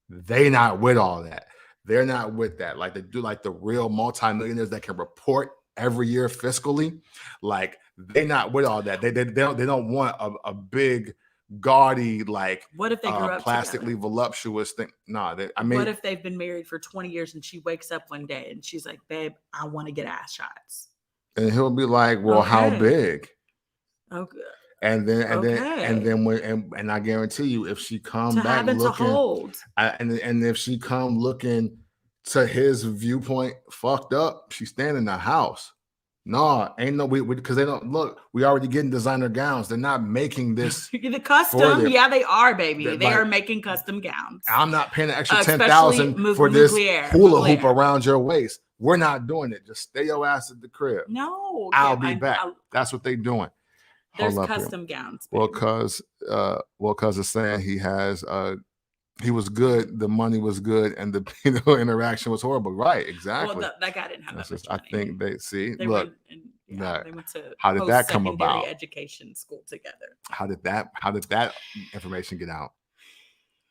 [SPEAKER 1] they not with all that. They're not with that. Like they do, like the real multimillionaires that can report every year fiscally. Like they not with all that. They don't want a big gaudy, like
[SPEAKER 2] what if they grew up
[SPEAKER 1] plastically
[SPEAKER 2] together?
[SPEAKER 1] voluptuous thing. Nah, I mean,
[SPEAKER 2] what if they've been married for 20 years and she wakes up one day and she's like, babe, I want to get ass shots.
[SPEAKER 1] And he'll be like, well, how big?
[SPEAKER 2] Okay.
[SPEAKER 1] And then I guarantee you, if she come back looking, and if she come looking to his viewpoint fucked up, she's staying in the house. No, ain't no because they don't look. We already getting designer gowns. They're not making this
[SPEAKER 2] the custom. Yeah, they are, baby. They are making custom gowns.
[SPEAKER 1] I'm not paying an extra $10,000 for this hula hoop around your waist. We're not doing it. Just stay your ass at the crib.
[SPEAKER 2] No,
[SPEAKER 1] I'll be back. That's what they're doing.
[SPEAKER 2] There's custom gowns.
[SPEAKER 1] Baby. Well, cause it's saying he was good, the money was good, and the interaction was horrible. Right, exactly.
[SPEAKER 2] Well, that guy didn't have that much money.
[SPEAKER 1] I think they
[SPEAKER 2] went to
[SPEAKER 1] how did that come about?
[SPEAKER 2] Education school together.
[SPEAKER 1] How did that information get out?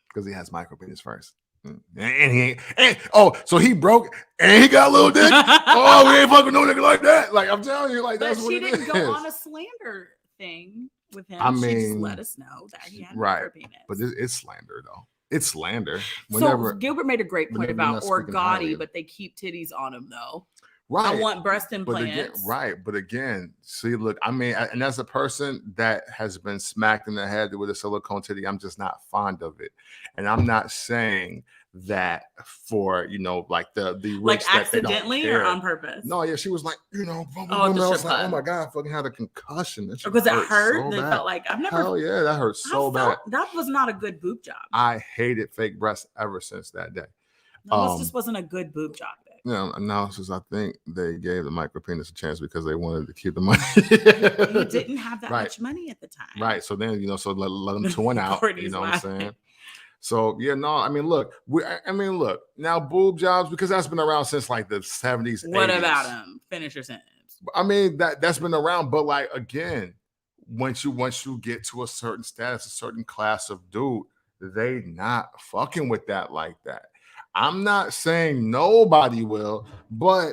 [SPEAKER 1] Because he has micro penis first. And he ain't. So he broke and he got a little dick. We ain't fucking no nigga like that. Like I'm telling you, like that's what it is.
[SPEAKER 2] She didn't go on a slander thing with him. I mean, she just let us know that he had micro penis.
[SPEAKER 1] But it's slander though. It's slander.
[SPEAKER 2] So Gilbert made a great point about gaudy, but they keep titties on him though. Right. I want breast implants.
[SPEAKER 1] But again, see, look, I mean, and as a person that has been smacked in the head with a silicone titty, I'm just not fond of it. And I'm not saying that for, like the rich,
[SPEAKER 2] like accidentally or on purpose.
[SPEAKER 1] No, yeah, she was like, I was like, oh my God, I fucking had a concussion.
[SPEAKER 2] Because it hurt. They felt like I've never.
[SPEAKER 1] Hell yeah, that hurt so bad.
[SPEAKER 2] That was not a good boob job.
[SPEAKER 1] I hated fake breasts ever since that day.
[SPEAKER 2] No, this just wasn't a good boob job.
[SPEAKER 1] Analysis. I think they gave the micro penis a chance because they wanted to keep the money.
[SPEAKER 2] He didn't have that much money at the time.
[SPEAKER 1] Right. So then, so let him twin out. You know what I'm saying? So yeah, no, I mean, look, now boob jobs, because that's been around since like the 70s.
[SPEAKER 2] What
[SPEAKER 1] 80s.
[SPEAKER 2] About him? Finish your sentence.
[SPEAKER 1] I mean, that's been around, but like again, once you get to a certain status, a certain class of dude, they not fucking with that like that. I'm not saying nobody will, but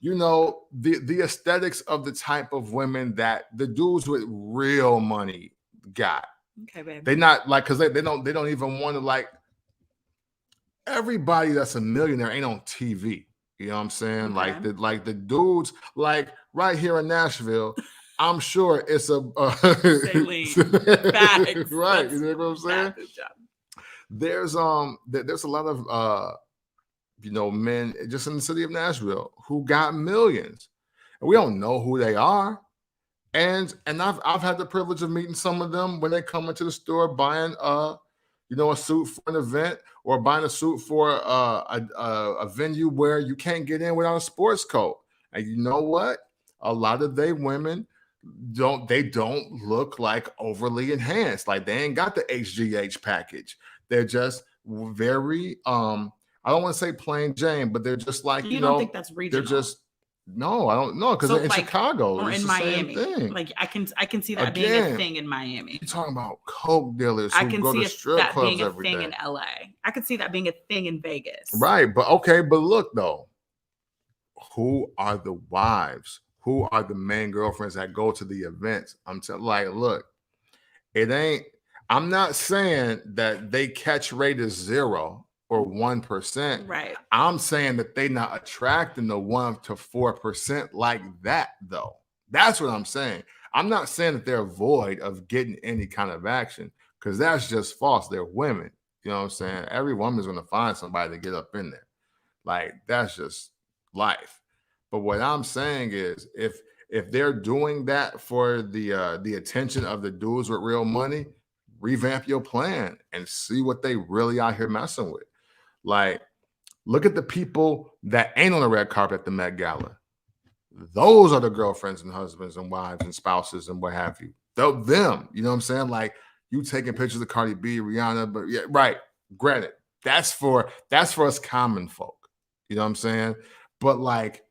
[SPEAKER 1] the aesthetics of the type of women that the dudes with real money got.
[SPEAKER 2] Okay, baby.
[SPEAKER 1] They not like, because they don't even want to, like, everybody that's a millionaire ain't on TV. You know what I'm saying? Okay. Like the dudes, like right here in Nashville, I'm sure it's a
[SPEAKER 2] saline. Facts.
[SPEAKER 1] Right. You know what I'm saying? There's a lot of men just in the city of Nashville who got millions, and we don't know who they are. And I've had the privilege of meeting some of them when they come into the store buying a suit for an event, or buying a suit for a venue where you can't get in without a sports coat. And you know what? A lot of they women don't look like overly enhanced. Like they ain't got the HGH package. They're just very I don't want to say plain Jane, but they're just like,
[SPEAKER 2] you don't think that's regional?
[SPEAKER 1] They're just no, I don't know, because in Chicago
[SPEAKER 2] or in Miami. Like I can see that being a thing in Miami.
[SPEAKER 1] You're talking about coke dealers who go to strip
[SPEAKER 2] that
[SPEAKER 1] clubs
[SPEAKER 2] being a
[SPEAKER 1] every
[SPEAKER 2] thing
[SPEAKER 1] day.
[SPEAKER 2] in LA. I could see that being a thing in Vegas.
[SPEAKER 1] Right, but look though, who are the wives? Who are the main girlfriends that go to the events? Look, it ain't. I'm not saying that they catch rate is 0 or 1%.
[SPEAKER 2] Right.
[SPEAKER 1] I'm saying that they not attracting the 1 to 4% like that, though. That's what I'm saying. I'm not saying that they're void of getting any kind of action, because that's just false. They're women. You know what I'm saying? Every woman's going to find somebody to get up in there. Like, that's just life. But what I'm saying is, if they're doing that for the attention of the dudes with real money, revamp your plan and see what they really out here messing with. Like, look at the people that ain't on the red carpet at the Met Gala. Those are the girlfriends and husbands and wives and spouses and what have you. Them, you know what I'm saying? Like, you taking pictures of Cardi B, Rihanna, but yeah, right. Granted, that's for us common folk. You know what I'm saying? But like,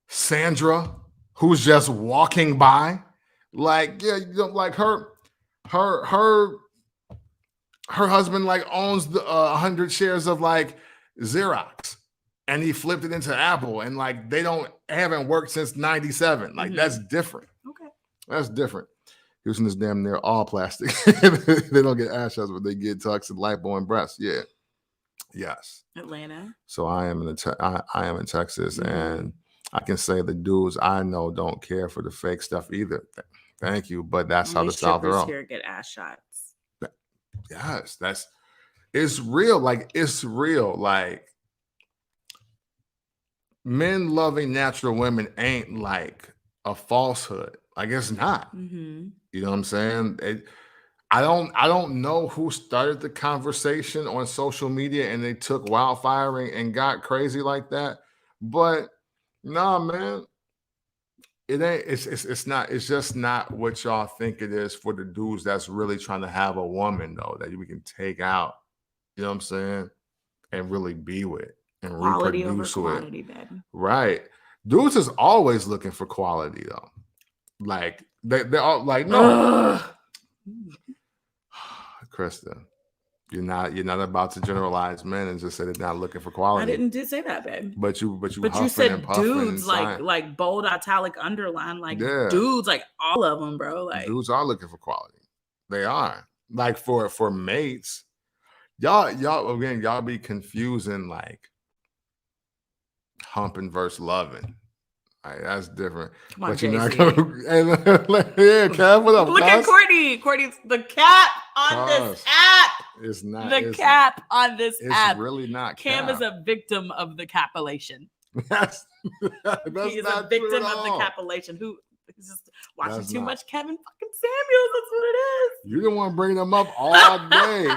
[SPEAKER 1] Sandra, who's just walking by, like, yeah, like her husband like owns the 100 shares of like Xerox, and he flipped it into Apple, and like haven't worked since 97. Like, that's different.
[SPEAKER 2] Okay,
[SPEAKER 1] that's different. Houston is damn near all plastic. They don't get ass shots, but they get tucks and lipo and breasts. Yeah. Yes.
[SPEAKER 2] Atlanta.
[SPEAKER 1] So I am in Texas, and I can say the dudes I know don't care for the fake stuff either. Thank you, but that's how the South are.
[SPEAKER 2] Here get ass shots.
[SPEAKER 1] Yes, it's real. Like, it's real. Like, men loving natural women ain't like a falsehood. Like, it's not. You know what I'm saying? I don't know who started the conversation on social media and they took wildfire and got crazy like that. But nah, man, it ain't. It's not. It's just not what y'all think it is for the dudes that's really trying to have a woman though that we can take out. You know what I'm saying? And really be with and
[SPEAKER 2] quality
[SPEAKER 1] reproduce
[SPEAKER 2] over quantity,
[SPEAKER 1] with.
[SPEAKER 2] baby.
[SPEAKER 1] Right. Dudes is always looking for quality though. Like they're all like, no. Krista, you're not about to generalize men and just say they're not looking for quality.
[SPEAKER 2] I didn't say that, babe.
[SPEAKER 1] But you
[SPEAKER 2] said dudes like bold italic underline dudes, like all of them, bro. Like
[SPEAKER 1] dudes are looking for quality. They are. Like for mates, y'all be confusing like humping versus loving. Right, that's different.
[SPEAKER 2] Come on,
[SPEAKER 1] but you're not gonna, yeah, Kev, what up?
[SPEAKER 2] Look at Courtney. Courtney's the cap on this app.
[SPEAKER 1] It's not
[SPEAKER 2] the cap on this app.
[SPEAKER 1] It's really not.
[SPEAKER 2] Cam is a victim of the capulation.
[SPEAKER 1] That's
[SPEAKER 2] he is a victim of the capulation. Who is just watching too much Kevin fucking Samuels? That's what it is.
[SPEAKER 1] You don't want to bring them up all day.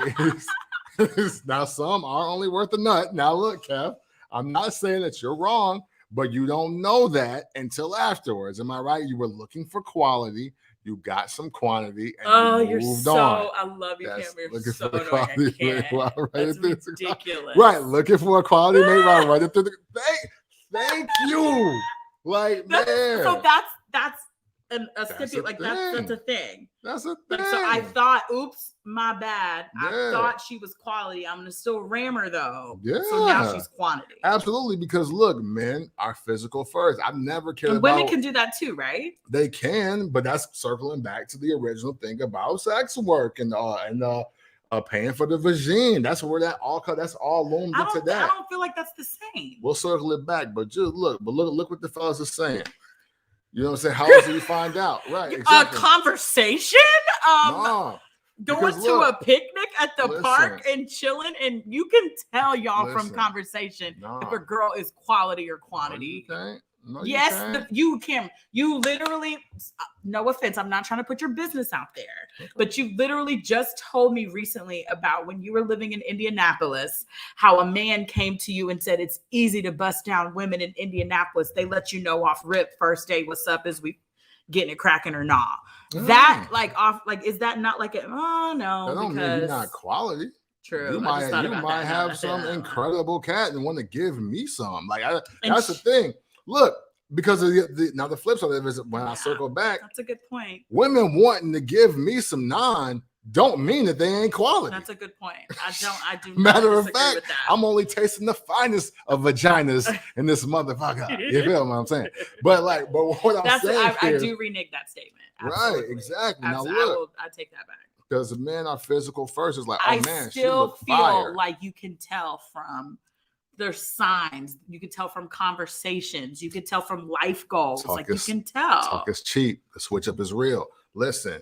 [SPEAKER 1] Now some are only worth a nut. Now look, Kev, I'm not saying that you're wrong. But you don't know that until afterwards. Am I right? You were looking for quality. You got some quantity. And you moved on.
[SPEAKER 2] I love you, Cam. You're
[SPEAKER 1] looking
[SPEAKER 2] so
[SPEAKER 1] for quality.
[SPEAKER 2] That's ridiculous.
[SPEAKER 1] Right. Looking for a quality mate. Right it through the. Thank you. Like, man.
[SPEAKER 2] So that's a stipulation. Like that's a thing.
[SPEAKER 1] That's a thing.
[SPEAKER 2] Like, so I thought, oops, my bad. Yeah. I thought she was quality. I'm gonna still ram her though.
[SPEAKER 1] Yeah.
[SPEAKER 2] So now she's quantity.
[SPEAKER 1] Absolutely, because look, men are physical first. I've never cared
[SPEAKER 2] and
[SPEAKER 1] about.
[SPEAKER 2] Women can do that too, right?
[SPEAKER 1] They can, but that's circling back to the original thing about sex work and paying for the vagina. That's where that all loomed into that.
[SPEAKER 2] I don't feel like that's the same.
[SPEAKER 1] We'll circle it back, but just look what the fellas are saying. You know what I'm saying? How else do you find out? Right. Exactly.
[SPEAKER 2] A conversation?
[SPEAKER 1] No.
[SPEAKER 2] Going to a picnic at the park and chilling, and you can tell y'all from conversation if a girl is quality or quantity.
[SPEAKER 1] No,
[SPEAKER 2] you can. You literally, no offense, I'm not trying to put your business out there, but you literally just told me recently about when you were living in Indianapolis, how a man came to you and said it's easy to bust down women in Indianapolis. They let you know off rip, first day, what's up, is we getting it cracking or not. That is that not like it? Oh no,
[SPEAKER 1] that don't mean you're not quality.
[SPEAKER 2] True.
[SPEAKER 1] You might have some incredible cat and want to give me some. Like that's the thing. Look, because of the flip side of it is when I circle back.
[SPEAKER 2] That's a good point.
[SPEAKER 1] Women wanting to give me some don't mean that they ain't quality.
[SPEAKER 2] That's a good point. I do.
[SPEAKER 1] Matter of fact, I'm only tasting the finest of vaginas in this motherfucker. You feel what I'm saying? But what I'm saying
[SPEAKER 2] I do renege that statement. Absolutely.
[SPEAKER 1] Right, exactly. Now
[SPEAKER 2] I take that back.
[SPEAKER 1] Because the men are physical first. It's like,
[SPEAKER 2] I still feel like you can tell from there's signs. You can tell from conversations. You can tell from life goals. You can tell.
[SPEAKER 1] Talk is cheap. The switch up is real. Listen.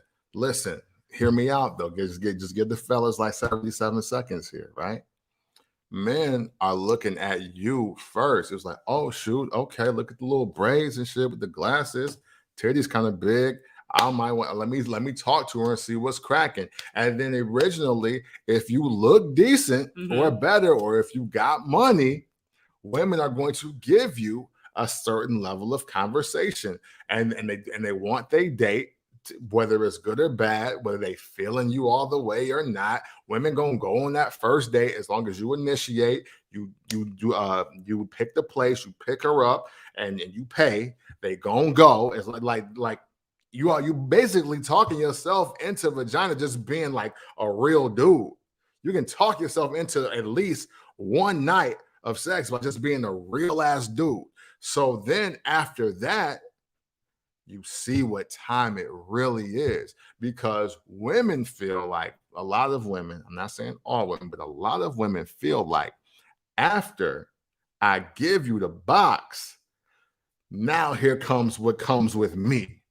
[SPEAKER 1] Hear me out though. Just give the fellas like 77 seconds here, right? Men are looking at you first. It's like, oh shoot, okay, look at the little braids and shit with the glasses. Titty's kind of big. I might want let me talk to her and see what's cracking. And then originally, if you look decent or better, or if you got money, women are going to give you a certain level of conversation, and they want they date. Whether it's good or bad, whether they feeling you all the way or not, women gonna go on that first date as long as you initiate. You pick the place, you pick her up, and you pay. They gonna go. It's like you basically talking yourself into vagina just being like a real dude. You can talk yourself into at least one night of sex by just being a real ass dude. So then after that, you see what time it really is. Because women feel like, a lot of women, I'm not saying all women, but a lot of women feel like after I give you the box, now here comes what comes with me.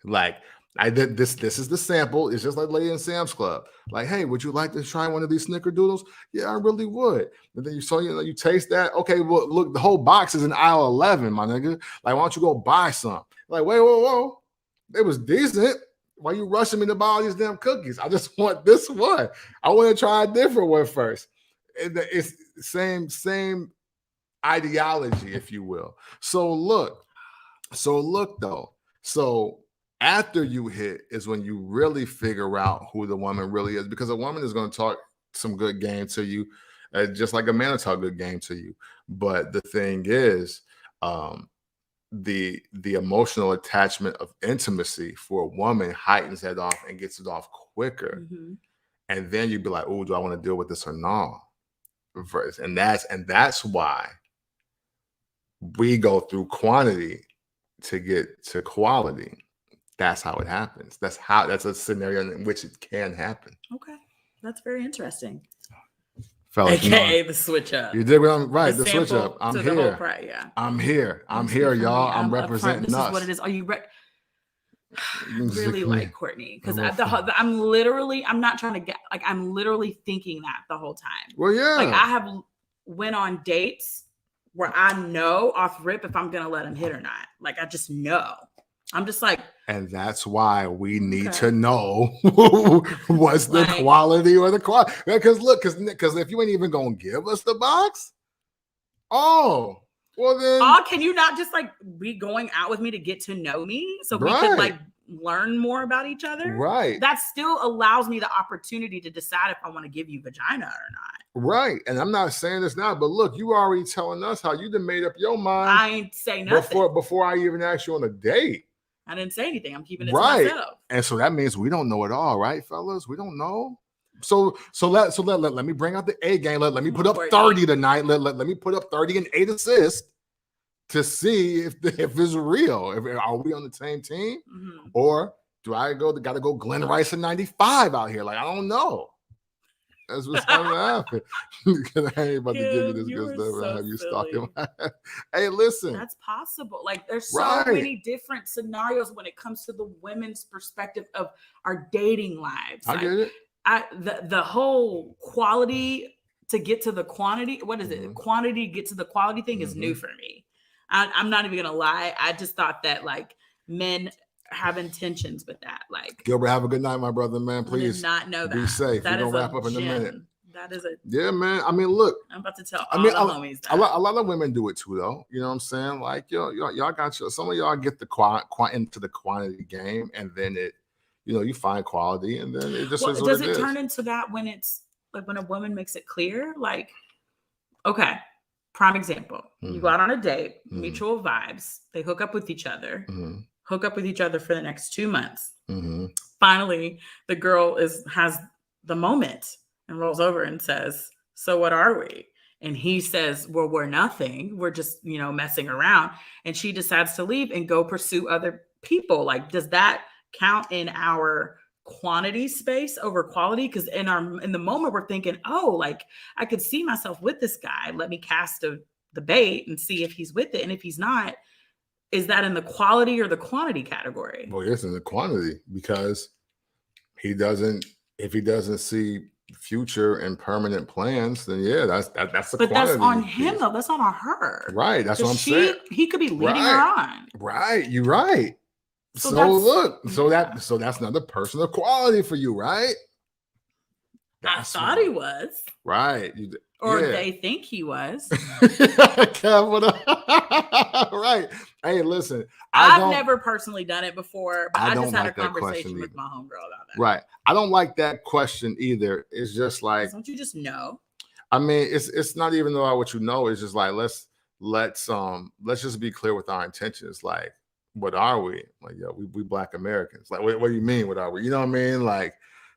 [SPEAKER 1] Like, I did this. This is the sample. It's just like Lady in Sam's Club. Like, hey, would you like to try one of these snickerdoodles? Yeah, I really would. And then you taste that. Okay, well, look, the whole box is in aisle 11, my nigga. Like, why don't you go buy some? Like, wait, whoa. It was decent. Why you rushing me to buy all these damn cookies? I just want this one. I want to try a different one first. It's same ideology, if you will. So look though. So after you hit is when you really figure out who the woman really is, because a woman is going to talk some good game to you, just like a man will talk good game to you. But the thing is, the emotional attachment of intimacy for a woman heightens that off and gets it off quicker.
[SPEAKER 2] Mm-hmm.
[SPEAKER 1] And then you'd be like, oh, do I want to deal with this or not? And that's why we go through quantity to get to quality. That's how it happens. That's a scenario in which it can happen.
[SPEAKER 2] Okay. That's very interesting.
[SPEAKER 1] Fellas,
[SPEAKER 2] AKA the switch up.
[SPEAKER 1] You did what I'm right. The switch up. I'm here.
[SPEAKER 2] Yeah.
[SPEAKER 1] I'm here, y'all. I'm representing
[SPEAKER 2] this
[SPEAKER 1] us.
[SPEAKER 2] This is what it is. Are you really like Courtney? Because I'm not trying to get, like, I'm literally thinking that the whole time.
[SPEAKER 1] Well, yeah.
[SPEAKER 2] Like, I have went on dates where I know off rip if I'm gonna let him hit or not. Like, I just know. I'm just like,
[SPEAKER 1] and that's why we need to know what's the quality or the quality. Because look, because if you ain't even gonna give us the box, well then,
[SPEAKER 2] can you not just like be going out with me to get to know me so we could like learn more about each other?
[SPEAKER 1] Right.
[SPEAKER 2] That still allows me the opportunity to decide if I want to give you vagina or not.
[SPEAKER 1] Right. And I'm not saying this now, but look, you already telling us how you done made up your mind.
[SPEAKER 2] I ain't say nothing
[SPEAKER 1] before I even asked you on a date.
[SPEAKER 2] I didn't say anything. I'm keeping it to myself.
[SPEAKER 1] And so that means we don't know it all, right, fellas? We don't know. So let me bring out the A game. Let me put up 30 tonight. Let me put up 30 and 8 assists to see if it's real. Are we on the same team?
[SPEAKER 2] Mm-hmm.
[SPEAKER 1] Or do I gotta go Glenn Rice and 95 out here? Like, I don't know. That's what's going to happen. Because I ain't about to give you this good stuff and have you stalking. Hey, listen.
[SPEAKER 2] That's possible. Like, there's so many different scenarios when it comes to the women's perspective of our dating lives.
[SPEAKER 1] I get it.
[SPEAKER 2] The whole quality to get to the quantity. What is it? Quantity to get to the quality thing is new for me. I'm not even gonna lie. I just thought that like men have intentions with that. Like,
[SPEAKER 1] Gilbert, have a good night, my brother, man. Please
[SPEAKER 2] I did not know that.
[SPEAKER 1] Be safe. We're gonna wrap up in a minute.
[SPEAKER 2] That is
[SPEAKER 1] man. I mean, look.
[SPEAKER 2] I'm about to tell all the homies that.
[SPEAKER 1] A lot of women do it too, though. You know what I'm saying? Like, y'all got some of y'all get into the quantity game, and then you find quality, and then it just is what
[SPEAKER 2] does
[SPEAKER 1] it
[SPEAKER 2] it
[SPEAKER 1] is.
[SPEAKER 2] Turn into that when it's like when a woman makes it clear, like, okay, prime example, you go out on a date, mutual vibes, they hook up with each other. Hook up with each other for the next 2 months. Finally, the girl has the moment and rolls over and says, so what are we? And he says, well, we're nothing. We're just, messing around. And she decides to leave and go pursue other people. Like, does that count in our quantity space over quality? Because in the moment we're thinking, oh, like, I could see myself with this guy. Let me cast the bait and see if he's with it. And if he's not, is that in the quality or the quantity category?
[SPEAKER 1] Well, it's in the quantity, because if he doesn't see future and permanent plans, then that's the quantity.
[SPEAKER 2] But that's on him, though. That's not on her.
[SPEAKER 1] Right. That's what I'm saying.
[SPEAKER 2] He could be leading her on.
[SPEAKER 1] Right. You're right. So that's another person of quality for you, right?
[SPEAKER 2] I thought he was.
[SPEAKER 1] Right.
[SPEAKER 2] Or they think he was.
[SPEAKER 1] Right. Hey, listen.
[SPEAKER 2] I've never personally done it before, but I just had a conversation with my homegirl about that.
[SPEAKER 1] Right. I don't like that question either. It's just like,
[SPEAKER 2] don't you just know?
[SPEAKER 1] I mean, it's not even about what you know. It's just like, let's just be clear with our intentions. Like, what are we? Like, we Black Americans. Like, what do you mean? What are we? You know what I mean? Like,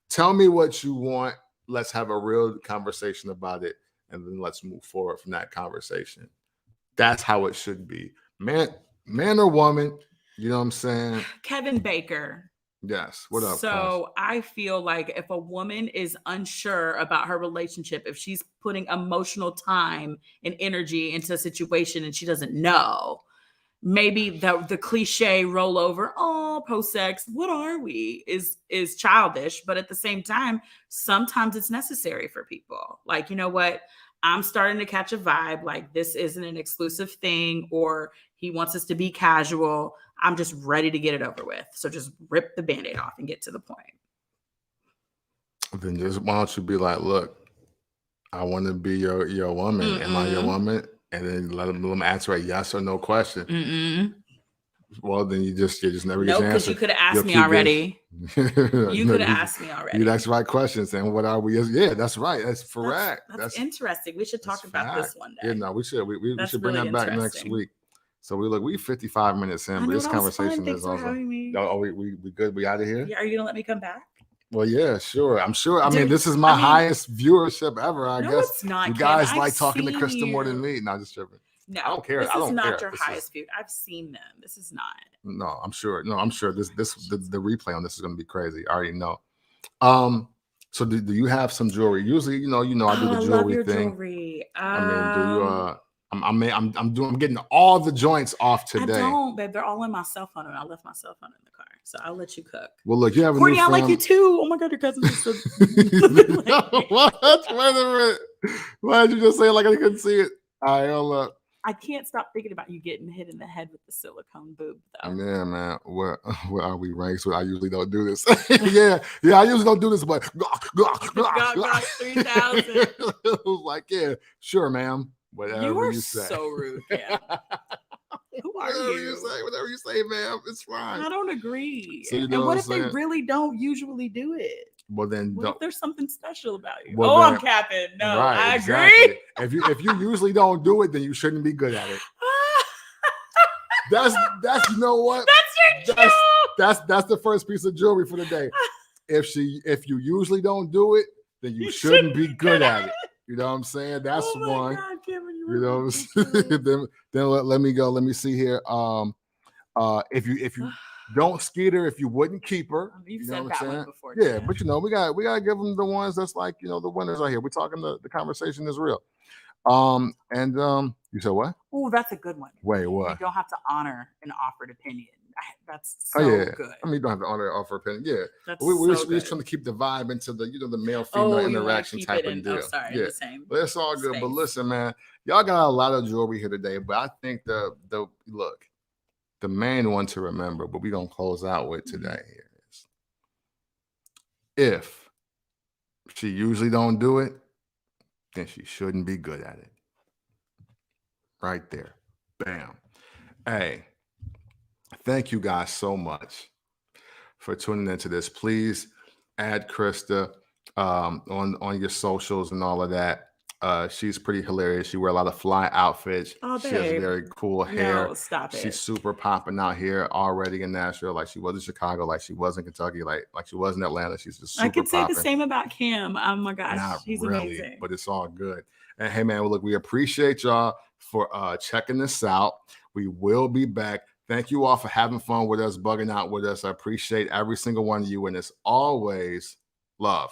[SPEAKER 1] tell me what you want. Let's have a real conversation about it, and then let's move forward from that conversation. That's how it should be. Man or woman, You know what I'm saying?
[SPEAKER 2] Kevin Baker.
[SPEAKER 1] Yes. What up,
[SPEAKER 2] So I feel like if a woman is unsure about her relationship, if she's putting emotional time and energy into a situation and she doesn't know, maybe the cliche rollover, oh, post sex, what are we, is childish. But at the same time, sometimes it's necessary for people. Like, you know what? I'm starting to catch a vibe. Like, this isn't an exclusive thing, or he wants us to be casual. I'm just ready to get it over with. So just rip the Band-Aid off and get to the point.
[SPEAKER 1] Then just why don't you be like, look, I want to be your woman. Am I your woman? And then let them answer a yes or no question. Well, then you just never get your answer.
[SPEAKER 2] Because you could have asked me already. You could have asked me already.
[SPEAKER 1] You'd ask the right questions. And what are we? Yeah, that's right. That's correct.
[SPEAKER 2] That's interesting. We should talk about this one day.
[SPEAKER 1] Yeah, no, we should. We should bring that back next week. So we 55 minutes in, but this conversation is awesome. We good? We out of here?
[SPEAKER 2] Yeah, are you gonna let me come back?
[SPEAKER 1] Well, yeah, sure. I'm sure. I mean, this is my highest viewership ever. I guess
[SPEAKER 2] it's not.
[SPEAKER 1] You guys like talking to Krista more than me. No, just tripping.
[SPEAKER 2] No,
[SPEAKER 1] I don't care.
[SPEAKER 2] This is not your highest view. I've seen them. This is not.
[SPEAKER 1] No, I'm sure. The replay on this is going to be crazy. I already know. So do you have some jewelry? Usually, I do the jewelry thing.
[SPEAKER 2] Jewelry.
[SPEAKER 1] I mean, do you? I'm getting all the joints off today.
[SPEAKER 2] I don't, babe. They're all in my cell phone, and I left my cell phone in the car. So I'll let you cook.
[SPEAKER 1] Well, look, you have
[SPEAKER 2] Courtney, I like you too. Oh my God, your cousin just
[SPEAKER 1] What? Wait a minute. Why did you just say it like I couldn't see it? All right, hold up.
[SPEAKER 2] I can't stop thinking about you getting hit in the head with the silicone boob, though.
[SPEAKER 1] Yeah, man. Where are we ranked? So I usually don't do this. yeah, I usually don't do this, but
[SPEAKER 2] 3,000.
[SPEAKER 1] I was like, yeah, sure, ma'am. Whatever you say.
[SPEAKER 2] So rude, yeah. Who are you?
[SPEAKER 1] Whatever you say, ma'am. It's fine.
[SPEAKER 2] I don't agree.
[SPEAKER 1] So
[SPEAKER 2] and what if they really don't usually do it?
[SPEAKER 1] Well, then
[SPEAKER 2] what if there's something special about you?
[SPEAKER 1] Well,
[SPEAKER 2] I'm capping. No,
[SPEAKER 1] right,
[SPEAKER 2] I
[SPEAKER 1] exactly.
[SPEAKER 2] agree.
[SPEAKER 1] If you usually don't do it, then you shouldn't be good at it. That's you know what?
[SPEAKER 2] That's your joke.
[SPEAKER 1] That's the first piece of jewelry for the day. If you usually don't do it, then you shouldn't be good at it. You know what I'm saying? That's one.
[SPEAKER 2] God, Cameron,
[SPEAKER 1] you know what I'm saying? then let me go. Let me see here. If you don't skeet her, if you wouldn't keep her.
[SPEAKER 2] You've said that one before.
[SPEAKER 1] Yeah, but we gotta give them the ones that's like, the winners are here. We're talking the conversation is real. You said what?
[SPEAKER 2] Oh, that's a good one.
[SPEAKER 1] Wait, what?
[SPEAKER 2] You don't have to honor an offered opinion. That's so good.
[SPEAKER 1] I mean, you don't have to honor an offered opinion. Yeah. We're just trying to keep the vibe into the the male-female interaction type of deal.
[SPEAKER 2] Oh, sorry,
[SPEAKER 1] yeah.
[SPEAKER 2] The same.
[SPEAKER 1] But it's all good. Space. But listen, man, y'all got a lot of jewelry here today. But I think the main one to remember, but we're gonna close out with today here is, if she usually don't do it, then she shouldn't be good at it. Right there. Bam. Hey, thank you guys so much for tuning into this. Please add Krista on your socials and all of that. She's pretty hilarious. She wears a lot of fly outfits.
[SPEAKER 2] Oh,
[SPEAKER 1] she has very cool hair.
[SPEAKER 2] No, stop it.
[SPEAKER 1] She's super popping out here already in Nashville, like she was in Chicago, like she was in Kentucky, like she was in Atlanta. She's just super
[SPEAKER 2] I could say
[SPEAKER 1] popping.
[SPEAKER 2] the same about Kim. Oh my gosh, he's
[SPEAKER 1] really,
[SPEAKER 2] amazing.
[SPEAKER 1] But it's all good. And hey, man, look, we appreciate y'all for checking this out. We will be back. Thank you all for having fun with us, bugging out with us. I appreciate every single one of you, and it's always love.